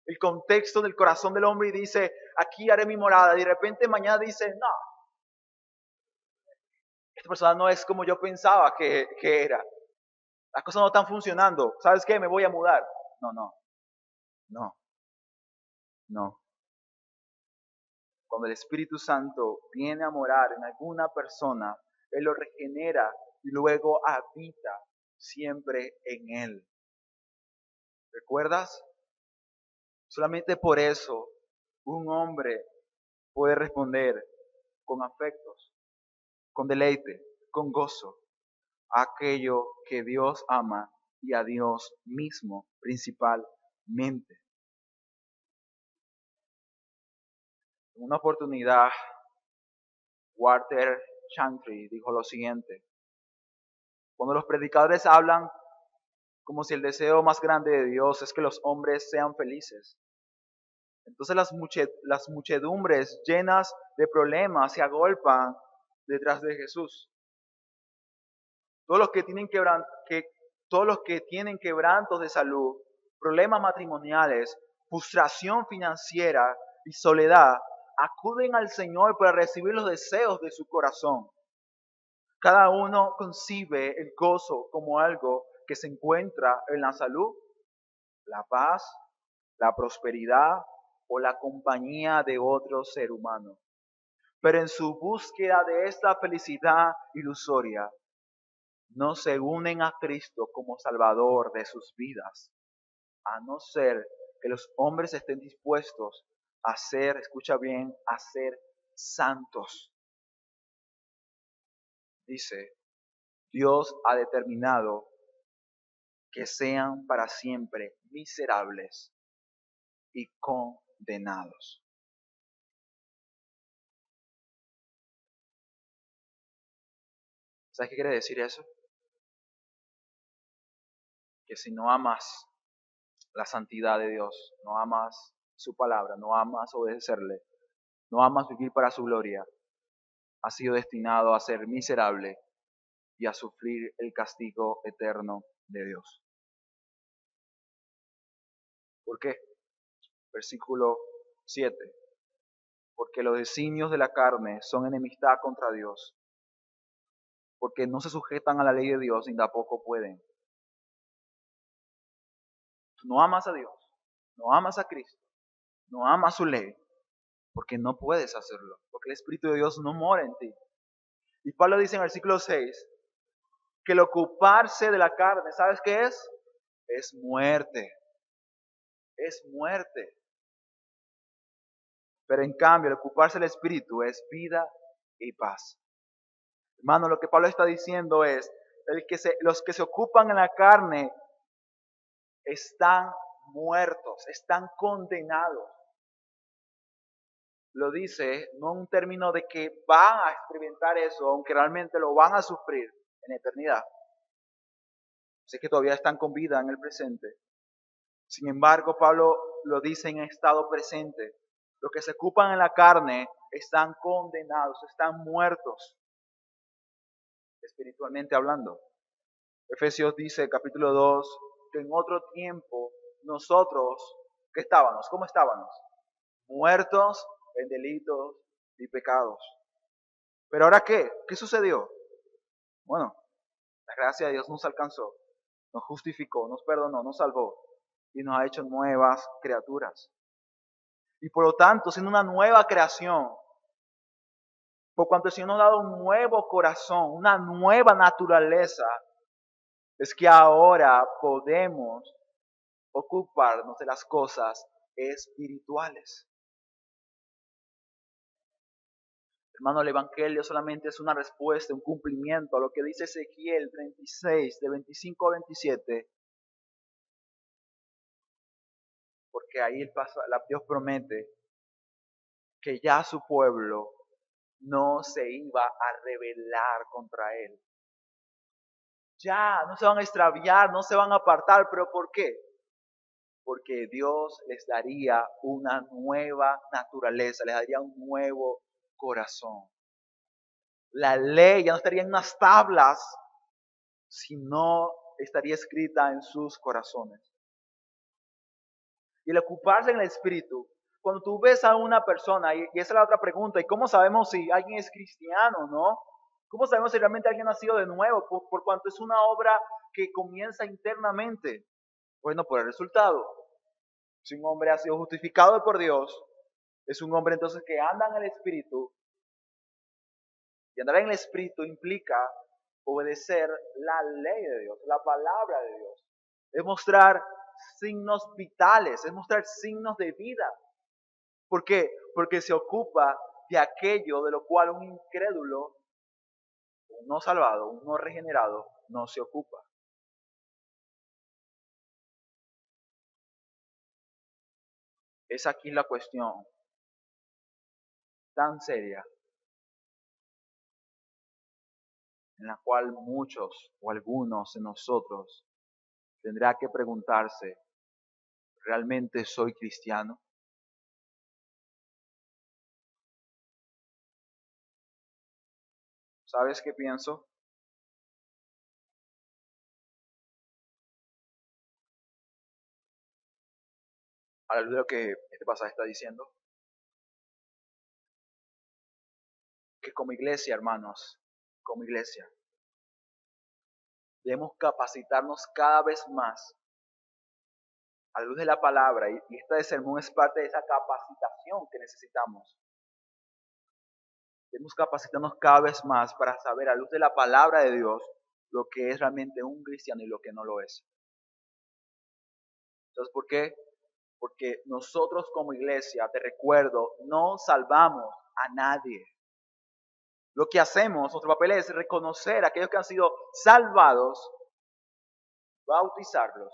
S1: el contexto del corazón del hombre y dice, aquí haré mi morada. Y de repente mañana dice, no, esta persona no es como yo pensaba que era. Las cosas no están funcionando. ¿Sabes qué? Me voy a mudar. No, no, no, no. Cuando el Espíritu Santo viene a morar en alguna persona, Él lo regenera y luego habita siempre en Él. ¿Recuerdas? Solamente por eso un hombre puede responder con afectos, con deleite, con gozo a aquello que Dios ama y a Dios mismo principalmente. En una oportunidad, Walter Chantry dijo lo siguiente: cuando los predicadores hablan como si el deseo más grande de Dios es que los hombres sean felices, entonces las muchedumbres llenas de problemas se agolpan detrás de Jesús. Todos los que todos los que tienen quebrantos de salud, problemas matrimoniales, frustración financiera y soledad, acuden al Señor para recibir los deseos de su corazón. Cada uno concibe el gozo como algo que se encuentra en la salud, la paz, la prosperidad o la compañía de otro ser humano. Pero en su búsqueda de esta felicidad ilusoria, no se unen a Cristo como Salvador de sus vidas, a no ser que los hombres estén dispuestos a ser, escucha bien, a ser santos. Dice, Dios ha determinado que sean para siempre miserables y condenados. ¿Sabes qué quiere decir eso? Que si no amas la santidad de Dios, no amas su palabra, no amas obedecerle, no amas vivir para su gloria, has sido destinado a ser miserable y a sufrir el castigo eterno de Dios. ¿Por qué? Versículo 7. Porque los designios de la carne son enemistad contra Dios, porque no se sujetan a la ley de Dios ni tampoco pueden. Tú no amas a Dios, no amas a Cristo, no amas su ley, porque no puedes hacerlo, porque el Espíritu de Dios no mora en ti. Y Pablo dice en el versículo 6 que el ocuparse de la carne, ¿sabes qué es? Es muerte. Es muerte. Pero en cambio, el ocuparse del Espíritu es vida y paz. Hermano, lo que Pablo está diciendo es, los que se ocupan en la carne están muertos, están condenados. Lo dice no en un término de que van a experimentar eso, aunque realmente lo van a sufrir en eternidad. Sé que todavía están con vida en el presente. Sin embargo, Pablo lo dice en estado presente. Los que se ocupan en la carne están condenados, están muertos, espiritualmente hablando. Efesios dice, capítulo 2, que en otro tiempo nosotros, ¿qué estábamos? ¿Cómo estábamos? Muertos en delitos y pecados. ¿Pero ahora qué? ¿Qué sucedió? Bueno, la gracia de Dios nos alcanzó, nos justificó, nos perdonó, nos salvó. y nos ha hecho nuevas criaturas. Y por lo tanto, siendo una nueva creación, por cuanto el Señor nos ha dado un nuevo corazón, una nueva naturaleza, es que ahora podemos ocuparnos de las cosas espirituales. Hermano, el Evangelio solamente es una respuesta, un cumplimiento a lo que dice Ezequiel 36, de 25 a 27, porque ahí Dios promete que ya su pueblo no se iba a rebelar contra él. Ya, no se van a extraviar, no se van a apartar, pero ¿por qué? Porque Dios les daría una nueva naturaleza, les daría un nuevo corazón. La ley ya no estaría en unas tablas, sino estaría escrita en sus corazones. Y el ocuparse en el Espíritu, cuando tú ves a una persona, y esa es la otra pregunta, ¿y cómo sabemos si alguien es cristiano o no? ¿Cómo sabemos si realmente alguien ha nacido de nuevo? Por cuanto es una obra que comienza internamente. Bueno, por el resultado. Si un hombre ha sido justificado por Dios, es un hombre entonces que anda en el Espíritu. Y andar en el Espíritu implica obedecer la ley de Dios, la palabra de Dios. Es mostrar signos vitales, es mostrar signos de vida. ¿Por qué? Porque se ocupa de aquello de lo cual un incrédulo, un no salvado, un no regenerado, no se ocupa. Es aquí la cuestión tan seria en la cual muchos o algunos de nosotros tendrá que preguntarse, ¿realmente soy cristiano? ¿Sabes qué pienso? A la luz de lo que este pasaje está diciendo, que como iglesia, hermanos, como iglesia, debemos capacitarnos cada vez más a la luz de la palabra, y este sermón es parte de esa capacitación que necesitamos. Debemos capacitarnos cada vez más para saber a la luz de la palabra de Dios lo que es realmente un cristiano y lo que no lo es. Entonces, ¿por qué? Porque nosotros como iglesia, te recuerdo, no salvamos a nadie. Lo que hacemos, nuestro papel es reconocer a aquellos que han sido salvados, bautizarlos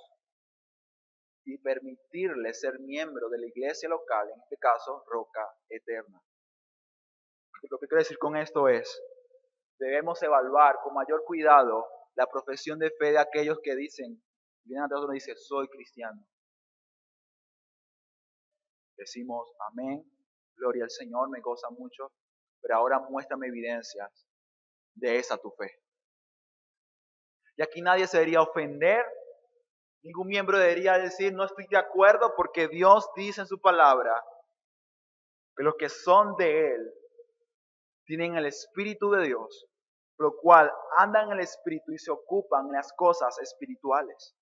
S1: y permitirles ser miembros de la iglesia local, en este caso, Roca Eterna. Lo que quiero decir con esto es, debemos evaluar con mayor cuidado la profesión de fe de aquellos que dicen, vienen ante nosotros y dicen, soy cristiano. Decimos, amén, gloria al Señor, me goza mucho, pero ahora muéstrame evidencias de esa tu fe. Y aquí nadie se debería ofender, ningún miembro debería decir, no estoy de acuerdo, porque Dios dice en su palabra que los que son de Él tienen el Espíritu de Dios, lo cual andan en el Espíritu y se ocupan en las cosas espirituales.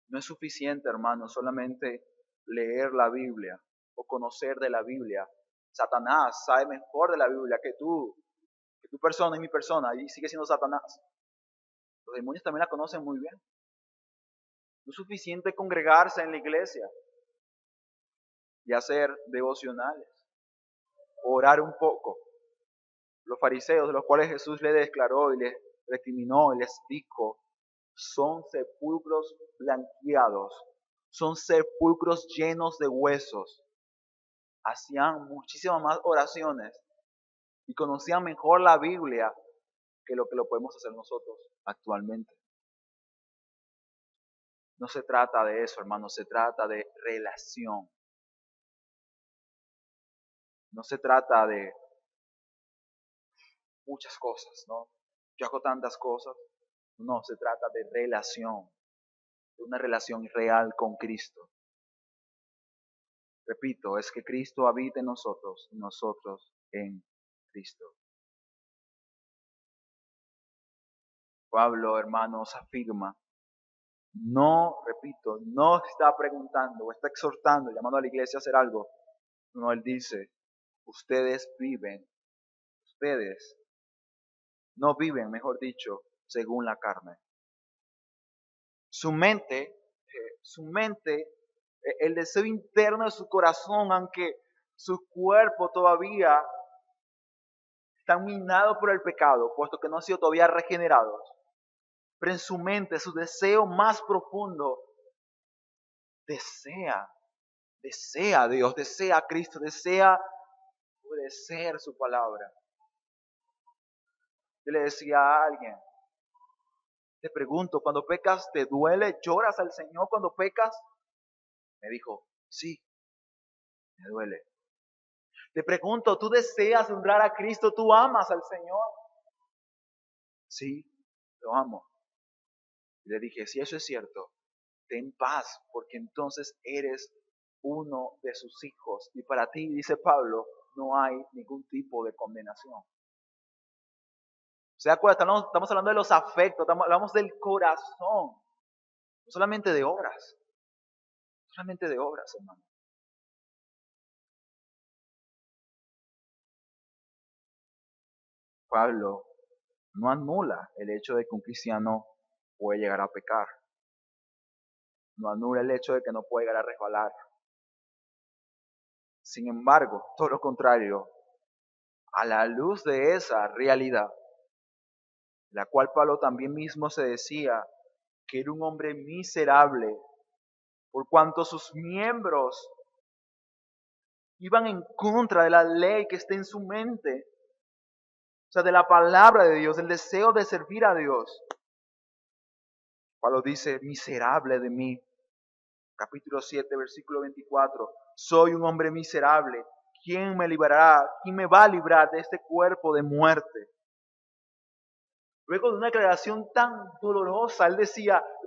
S1: No es suficiente, hermano, solamente leer la Biblia o conocer de la Biblia. Satanás sabe mejor de la Biblia que tu persona y mi persona, y sigue siendo Satanás. Los demonios también la conocen muy bien. No es suficiente congregarse en la iglesia y hacer devocionales, orar un poco. Los fariseos, de los cuales Jesús les declaró y les recriminó y les dijo, son sepulcros blanqueados, son sepulcros llenos de huesos. Hacían muchísimas más oraciones y conocían mejor la Biblia que lo podemos hacer nosotros actualmente. No se trata de eso, hermano, se trata de relación. No se trata de muchas cosas, ¿no? Yo hago tantas cosas. No, se trata de relación, de una relación real con Cristo. Repito, es que Cristo habita en nosotros y nosotros en Cristo. Pablo, hermanos, afirma No, repito, no está preguntando o está exhortando, llamando a la iglesia a hacer algo. No, él dice, ustedes no viven, mejor dicho, según la carne. Su mente, el deseo interno de su corazón, aunque su cuerpo todavía está minado por el pecado, puesto que no ha sido todavía regenerado, pero en su mente, su deseo más profundo, desea, desea a Dios, desea a Cristo, desea obedecer su palabra. Yo le decía a alguien, te pregunto, cuando pecas, ¿te duele? ¿Lloras al Señor cuando pecas? Me dijo, sí, me duele. Te pregunto, ¿tú deseas honrar a Cristo? ¿Tú amas al Señor? Sí, lo amo. Y le dije, si eso es cierto, ten paz, porque entonces eres uno de sus hijos. Y para ti, dice Pablo, no hay ningún tipo de condenación. ¿Se da cuenta? Estamos hablando de los afectos, hablamos del corazón, no solamente de obras, solamente de obras, hermano. Pablo no anula el hecho de que un cristiano puede llegar a pecar. No anula el hecho de que no puede llegar a resbalar. Sin embargo, todo lo contrario, a la luz de esa realidad, la cual Pablo también mismo se decía que era un hombre miserable, por cuanto sus miembros iban en contra de la ley que está en su mente, o sea, de la palabra de Dios, del deseo de servir a Dios. Pablo dice, miserable de mí, capítulo 7, versículo 24, soy un hombre miserable, ¿quién me librará? ¿Quién me va a librar de este cuerpo de muerte? Luego de una declaración tan dolorosa,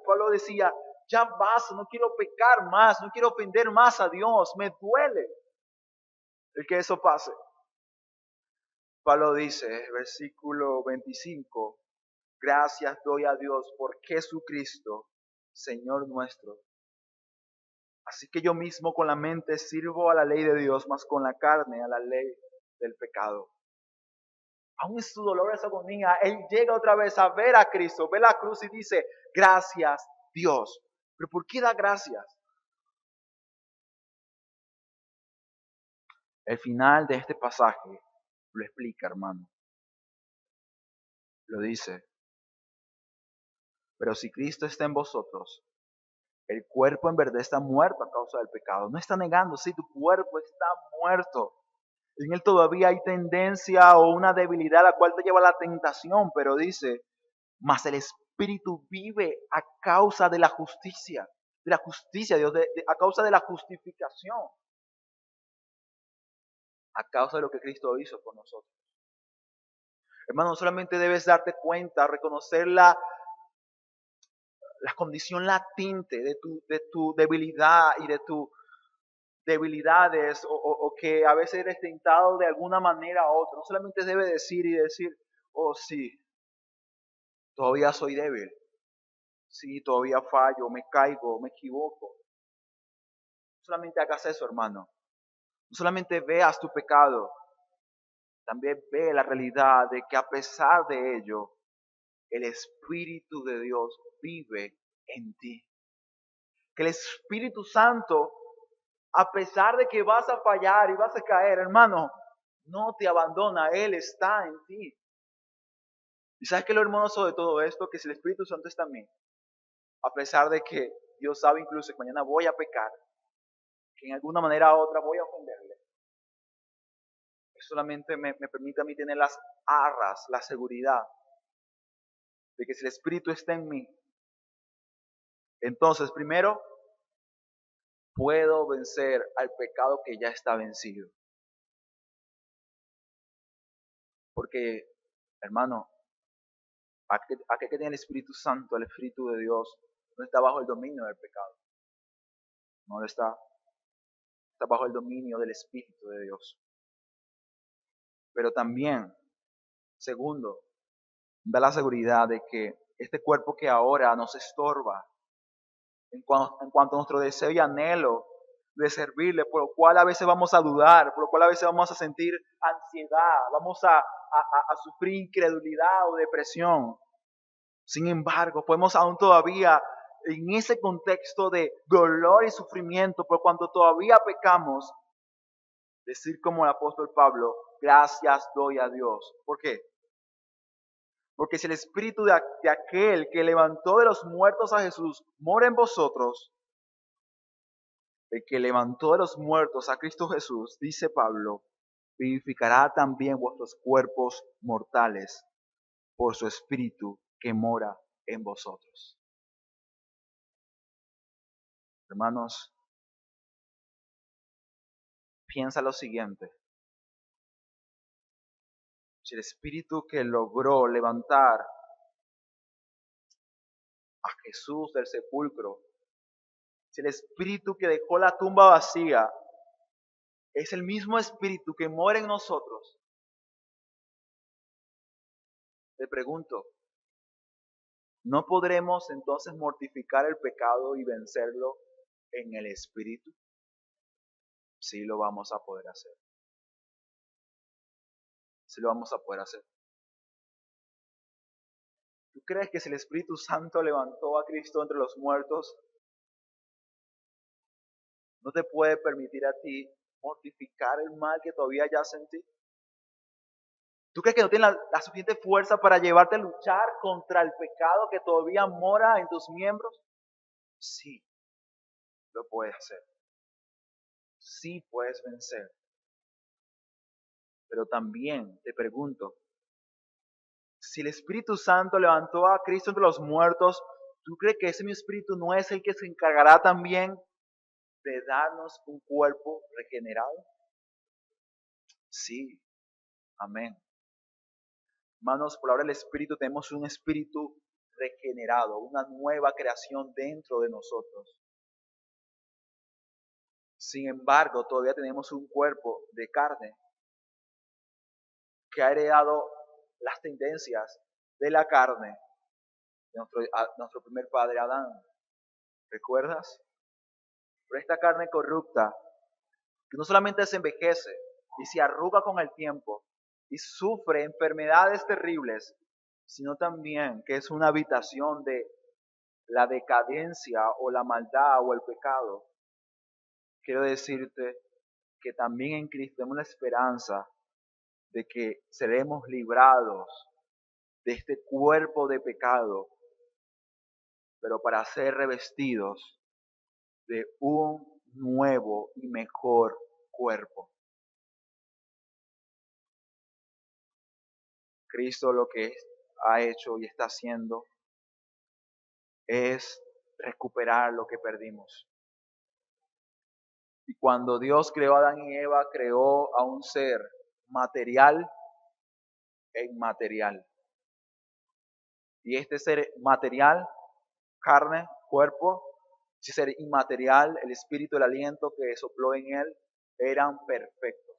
S1: Pablo decía, ya basta, no quiero pecar más, no quiero ofender más a Dios, me duele el que eso pase. Pablo dice, versículo 25, gracias doy a Dios por Jesucristo, Señor nuestro. Así que yo mismo con la mente sirvo a la ley de Dios, mas con la carne a la ley del pecado. Aún en su dolor, esa agonía, él llega otra vez a ver a Cristo, ve la cruz y dice, gracias Dios. ¿Pero por qué da gracias? El final de este pasaje lo explica, hermano. Lo dice, pero si Cristo está en vosotros, el cuerpo en verdad está muerto a causa del pecado. No está negando, sí, tu cuerpo está muerto. En él todavía hay tendencia o una debilidad a la cual te lleva a la tentación, pero dice, mas el Espíritu vive a causa de la justicia de Dios, a causa de la justificación, a causa de lo que Cristo hizo por nosotros. Hermano, no solamente debes darte cuenta, reconocer la condición latente de tu debilidad y de tus debilidades o que a veces eres tentado de alguna manera u otra. No solamente debes decir y decir, oh sí, todavía soy débil. Sí, todavía fallo, me caigo, me equivoco. No solamente hagas eso, hermano. No solamente veas tu pecado, también ve la realidad de que a pesar de ello, el Espíritu de Dios vive en ti. Que el Espíritu Santo, a pesar de que vas a fallar y vas a caer, hermano, no te abandona, Él está en ti. ¿Y sabes qué es lo hermoso de todo esto? Que si el Espíritu Santo está en mí, a pesar de que Dios sabe incluso que mañana voy a pecar, que en alguna manera u otra voy a ofenderle, solamente me permite a mí tener las arras, la seguridad de que si el Espíritu está en mí, entonces primero puedo vencer al pecado que ya está vencido. Porque, hermano, aquel que tiene el Espíritu Santo, el Espíritu de Dios, no está bajo el dominio del pecado. No lo está. Está bajo el dominio del Espíritu de Dios. Pero también, segundo, da la seguridad de que este cuerpo que ahora nos estorba, en cuanto a nuestro deseo y anhelo de servirle, por lo cual a veces vamos a dudar, por lo cual a veces vamos a sentir ansiedad, vamos a sufrir incredulidad o depresión. Sin embargo, podemos aún todavía, en ese contexto de dolor y sufrimiento, por cuanto todavía pecamos, decir como el apóstol Pablo, gracias doy a Dios. ¿Por qué? Porque si el espíritu de aquel que levantó de los muertos a Jesús mora en vosotros, el que levantó de los muertos a Cristo Jesús, dice Pablo, vivificará también vuestros cuerpos mortales por su espíritu que mora en vosotros. Hermanos, piensa lo siguiente. Si el espíritu que logró levantar a Jesús del sepulcro, si el espíritu que dejó la tumba vacía es el mismo espíritu que mora en nosotros, le pregunto, ¿no podremos entonces mortificar el pecado y vencerlo en el espíritu? Sí lo vamos a poder hacer. Sí lo vamos a poder hacer. ¿Tú crees que si el Espíritu Santo levantó a Cristo entre los muertos, no te puede permitir a ti mortificar el mal que todavía yace en ti? ¿Tú crees que no tienes la suficiente fuerza para llevarte a luchar contra el pecado que todavía mora en tus miembros? Sí, lo puedes hacer. Sí puedes vencer. Pero también te pregunto, si el Espíritu Santo levantó a Cristo entre los muertos, ¿tú crees que ese mismo Espíritu no es el que se encargará también de darnos un cuerpo regenerado? Sí, amén. Hermanos, por ahora el Espíritu, tenemos un espíritu regenerado, una nueva creación dentro de nosotros. Sin embargo, todavía tenemos un cuerpo de carne que ha heredado las tendencias de la carne de nuestro primer padre Adán. ¿Recuerdas? Pero esta carne corrupta, que no solamente se envejece y se arruga con el tiempo y sufre enfermedades terribles, sino también que es una habitación de la decadencia o la maldad o el pecado. Quiero decirte que también en Cristo tenemos la esperanza de que seremos librados de este cuerpo de pecado, pero para ser revestidos de un nuevo y mejor cuerpo. Cristo lo que ha hecho y está haciendo es recuperar lo que perdimos. Y cuando Dios creó a Adán y Eva, creó a un ser material e inmaterial. Y este ser material, carne, cuerpo, ese ser inmaterial, el espíritu, el aliento que sopló en él, eran perfectos.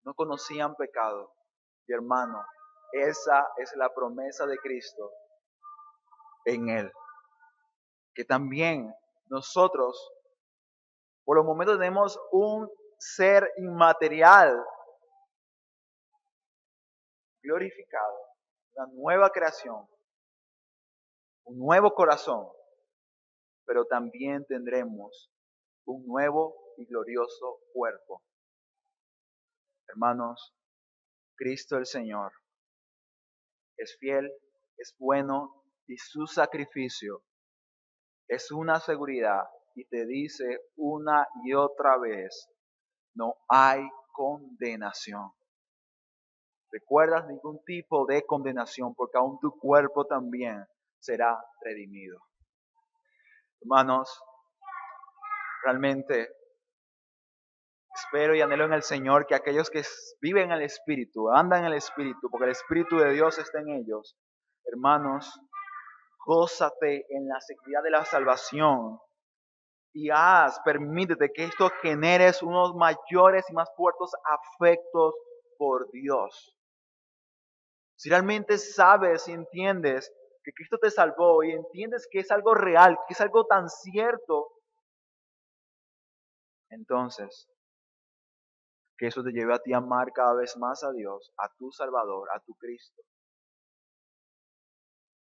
S1: No conocían pecado. Y hermano, esa es la promesa de Cristo en él. Que también nosotros, por los momentos, tenemos un ser inmaterial glorificado, una nueva creación, un nuevo corazón, pero también tendremos un nuevo y glorioso cuerpo. Hermanos, Cristo el Señor es fiel, es bueno y su sacrificio es una seguridad y te dice una y otra vez, no hay condenación. ¿Recuerdas? Ningún tipo de condenación porque aún tu cuerpo también será redimido. Hermanos, realmente espero y anhelo en el Señor que aquellos que viven en el Espíritu, andan en el Espíritu, porque el Espíritu de Dios está en ellos, hermanos, gózate en la seguridad de la salvación y permítete que esto generes unos mayores y más fuertes afectos por Dios. Si realmente sabes y entiendes que Cristo te salvó y entiendes que es algo real, que es algo tan cierto, entonces que eso te lleve a ti a amar cada vez más a Dios, a tu Salvador, a tu Cristo.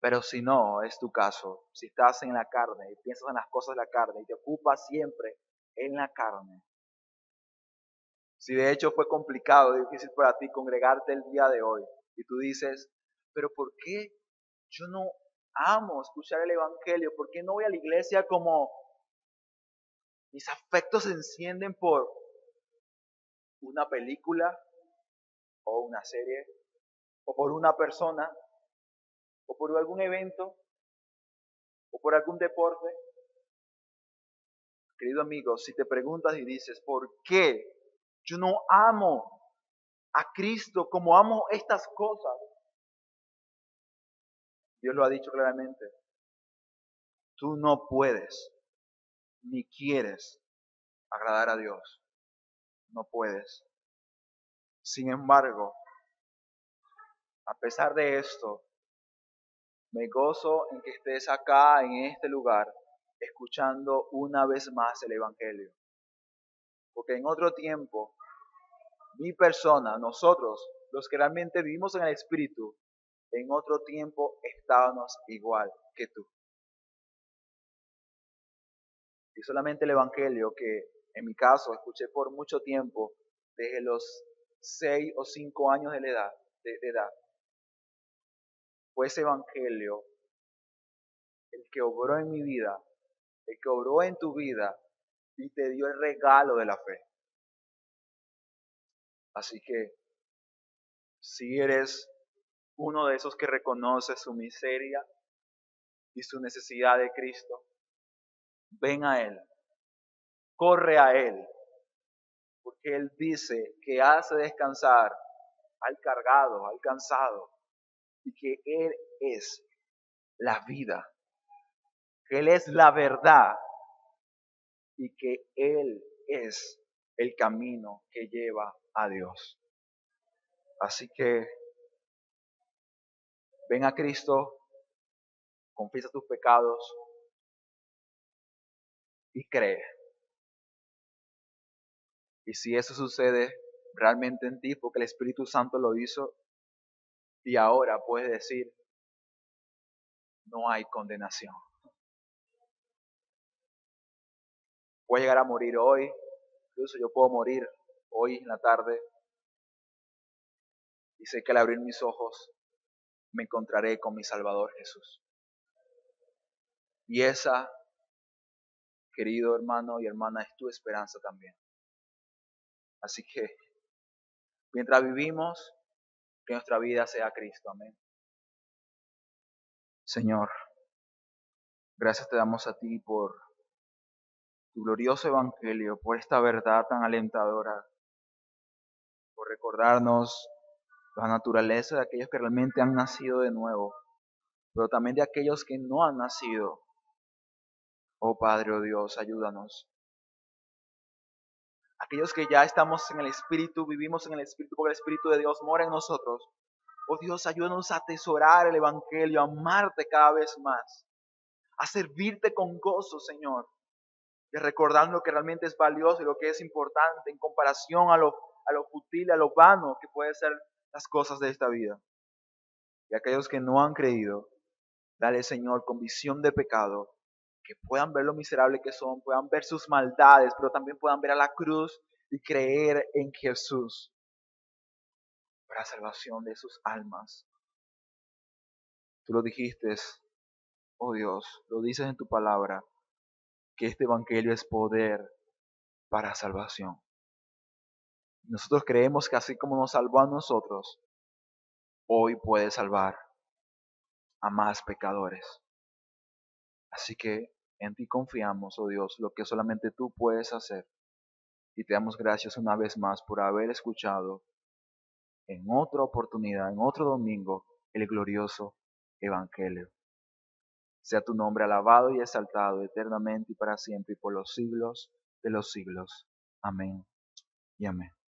S1: Pero si no es tu caso, si estás en la carne y piensas en las cosas de la carne y te ocupas siempre en la carne, si de hecho fue complicado y difícil para ti congregarte el día de hoy y tú dices, pero ¿por qué yo no amo escuchar el Evangelio? ¿Por qué no voy a la iglesia como mis afectos se encienden por una película o una serie o por una persona o por algún evento o por algún deporte? Querido amigo, si te preguntas y dices, ¿por qué yo no amo a Cristo como amo estas cosas? Dios lo ha dicho claramente. Tú no puedes ni quieres agradar a Dios. No puedes. Sin embargo, a pesar de esto, me gozo en que estés acá, en este lugar, escuchando una vez más el Evangelio. Porque en otro tiempo, mi persona, nosotros, los que realmente vivimos en el Espíritu, en otro tiempo estábamos igual que tú. Y solamente el Evangelio que en mi caso escuché por mucho tiempo, desde los 6 o 5 años de edad, fue ese Evangelio el que obró en mi vida, el que obró en tu vida y te dio el regalo de la fe. Así que si eres uno de esos que reconoce su miseria y su necesidad de Cristo, ven a Él, corre a Él, porque Él dice que hace descansar al cargado, al cansado, y que Él es la vida, que Él es la verdad y que Él es el camino que lleva a Dios. Así que ven a Cristo, confiesa tus pecados y cree. Y si eso sucede realmente en ti, porque el Espíritu Santo lo hizo, y ahora puedes decir, no hay condenación. Puedo llegar a morir hoy, incluso yo puedo morir hoy en la tarde, y sé que al abrir mis ojos me encontraré con mi Salvador Jesús. Y esa, querido hermano y hermana, es tu esperanza también. Así que mientras vivimos, que nuestra vida sea Cristo. Amén. Señor, gracias te damos a ti por tu glorioso evangelio, por esta verdad tan alentadora, por recordarnos la naturaleza de aquellos que realmente han nacido de nuevo, pero también de aquellos que no han nacido. Oh Padre, oh Dios, ayúdanos. Aquellos que ya estamos en el Espíritu, vivimos en el Espíritu, porque el Espíritu de Dios mora en nosotros. Oh Dios, ayúdanos a atesorar el Evangelio, a amarte cada vez más, a servirte con gozo, Señor, y recordar lo que realmente es valioso y lo que es importante en comparación a lo fútil, a lo vano que pueden ser las cosas de esta vida. Y aquellos que no han creído, dale, Señor, con visión de pecado, que puedan ver lo miserable que son, puedan ver sus maldades, pero también puedan ver a la cruz y creer en Jesús para salvación de sus almas. Tú lo dijiste, oh Dios, lo dices en tu palabra, que este evangelio es poder para salvación. Nosotros creemos que así como nos salvó a nosotros, hoy puede salvar a más pecadores. Así que en ti confiamos, oh Dios, lo que solamente tú puedes hacer. Y te damos gracias una vez más por haber escuchado en otra oportunidad, en otro domingo, el glorioso Evangelio. Sea tu nombre alabado y exaltado eternamente y para siempre y por los siglos de los siglos. Amén y amén.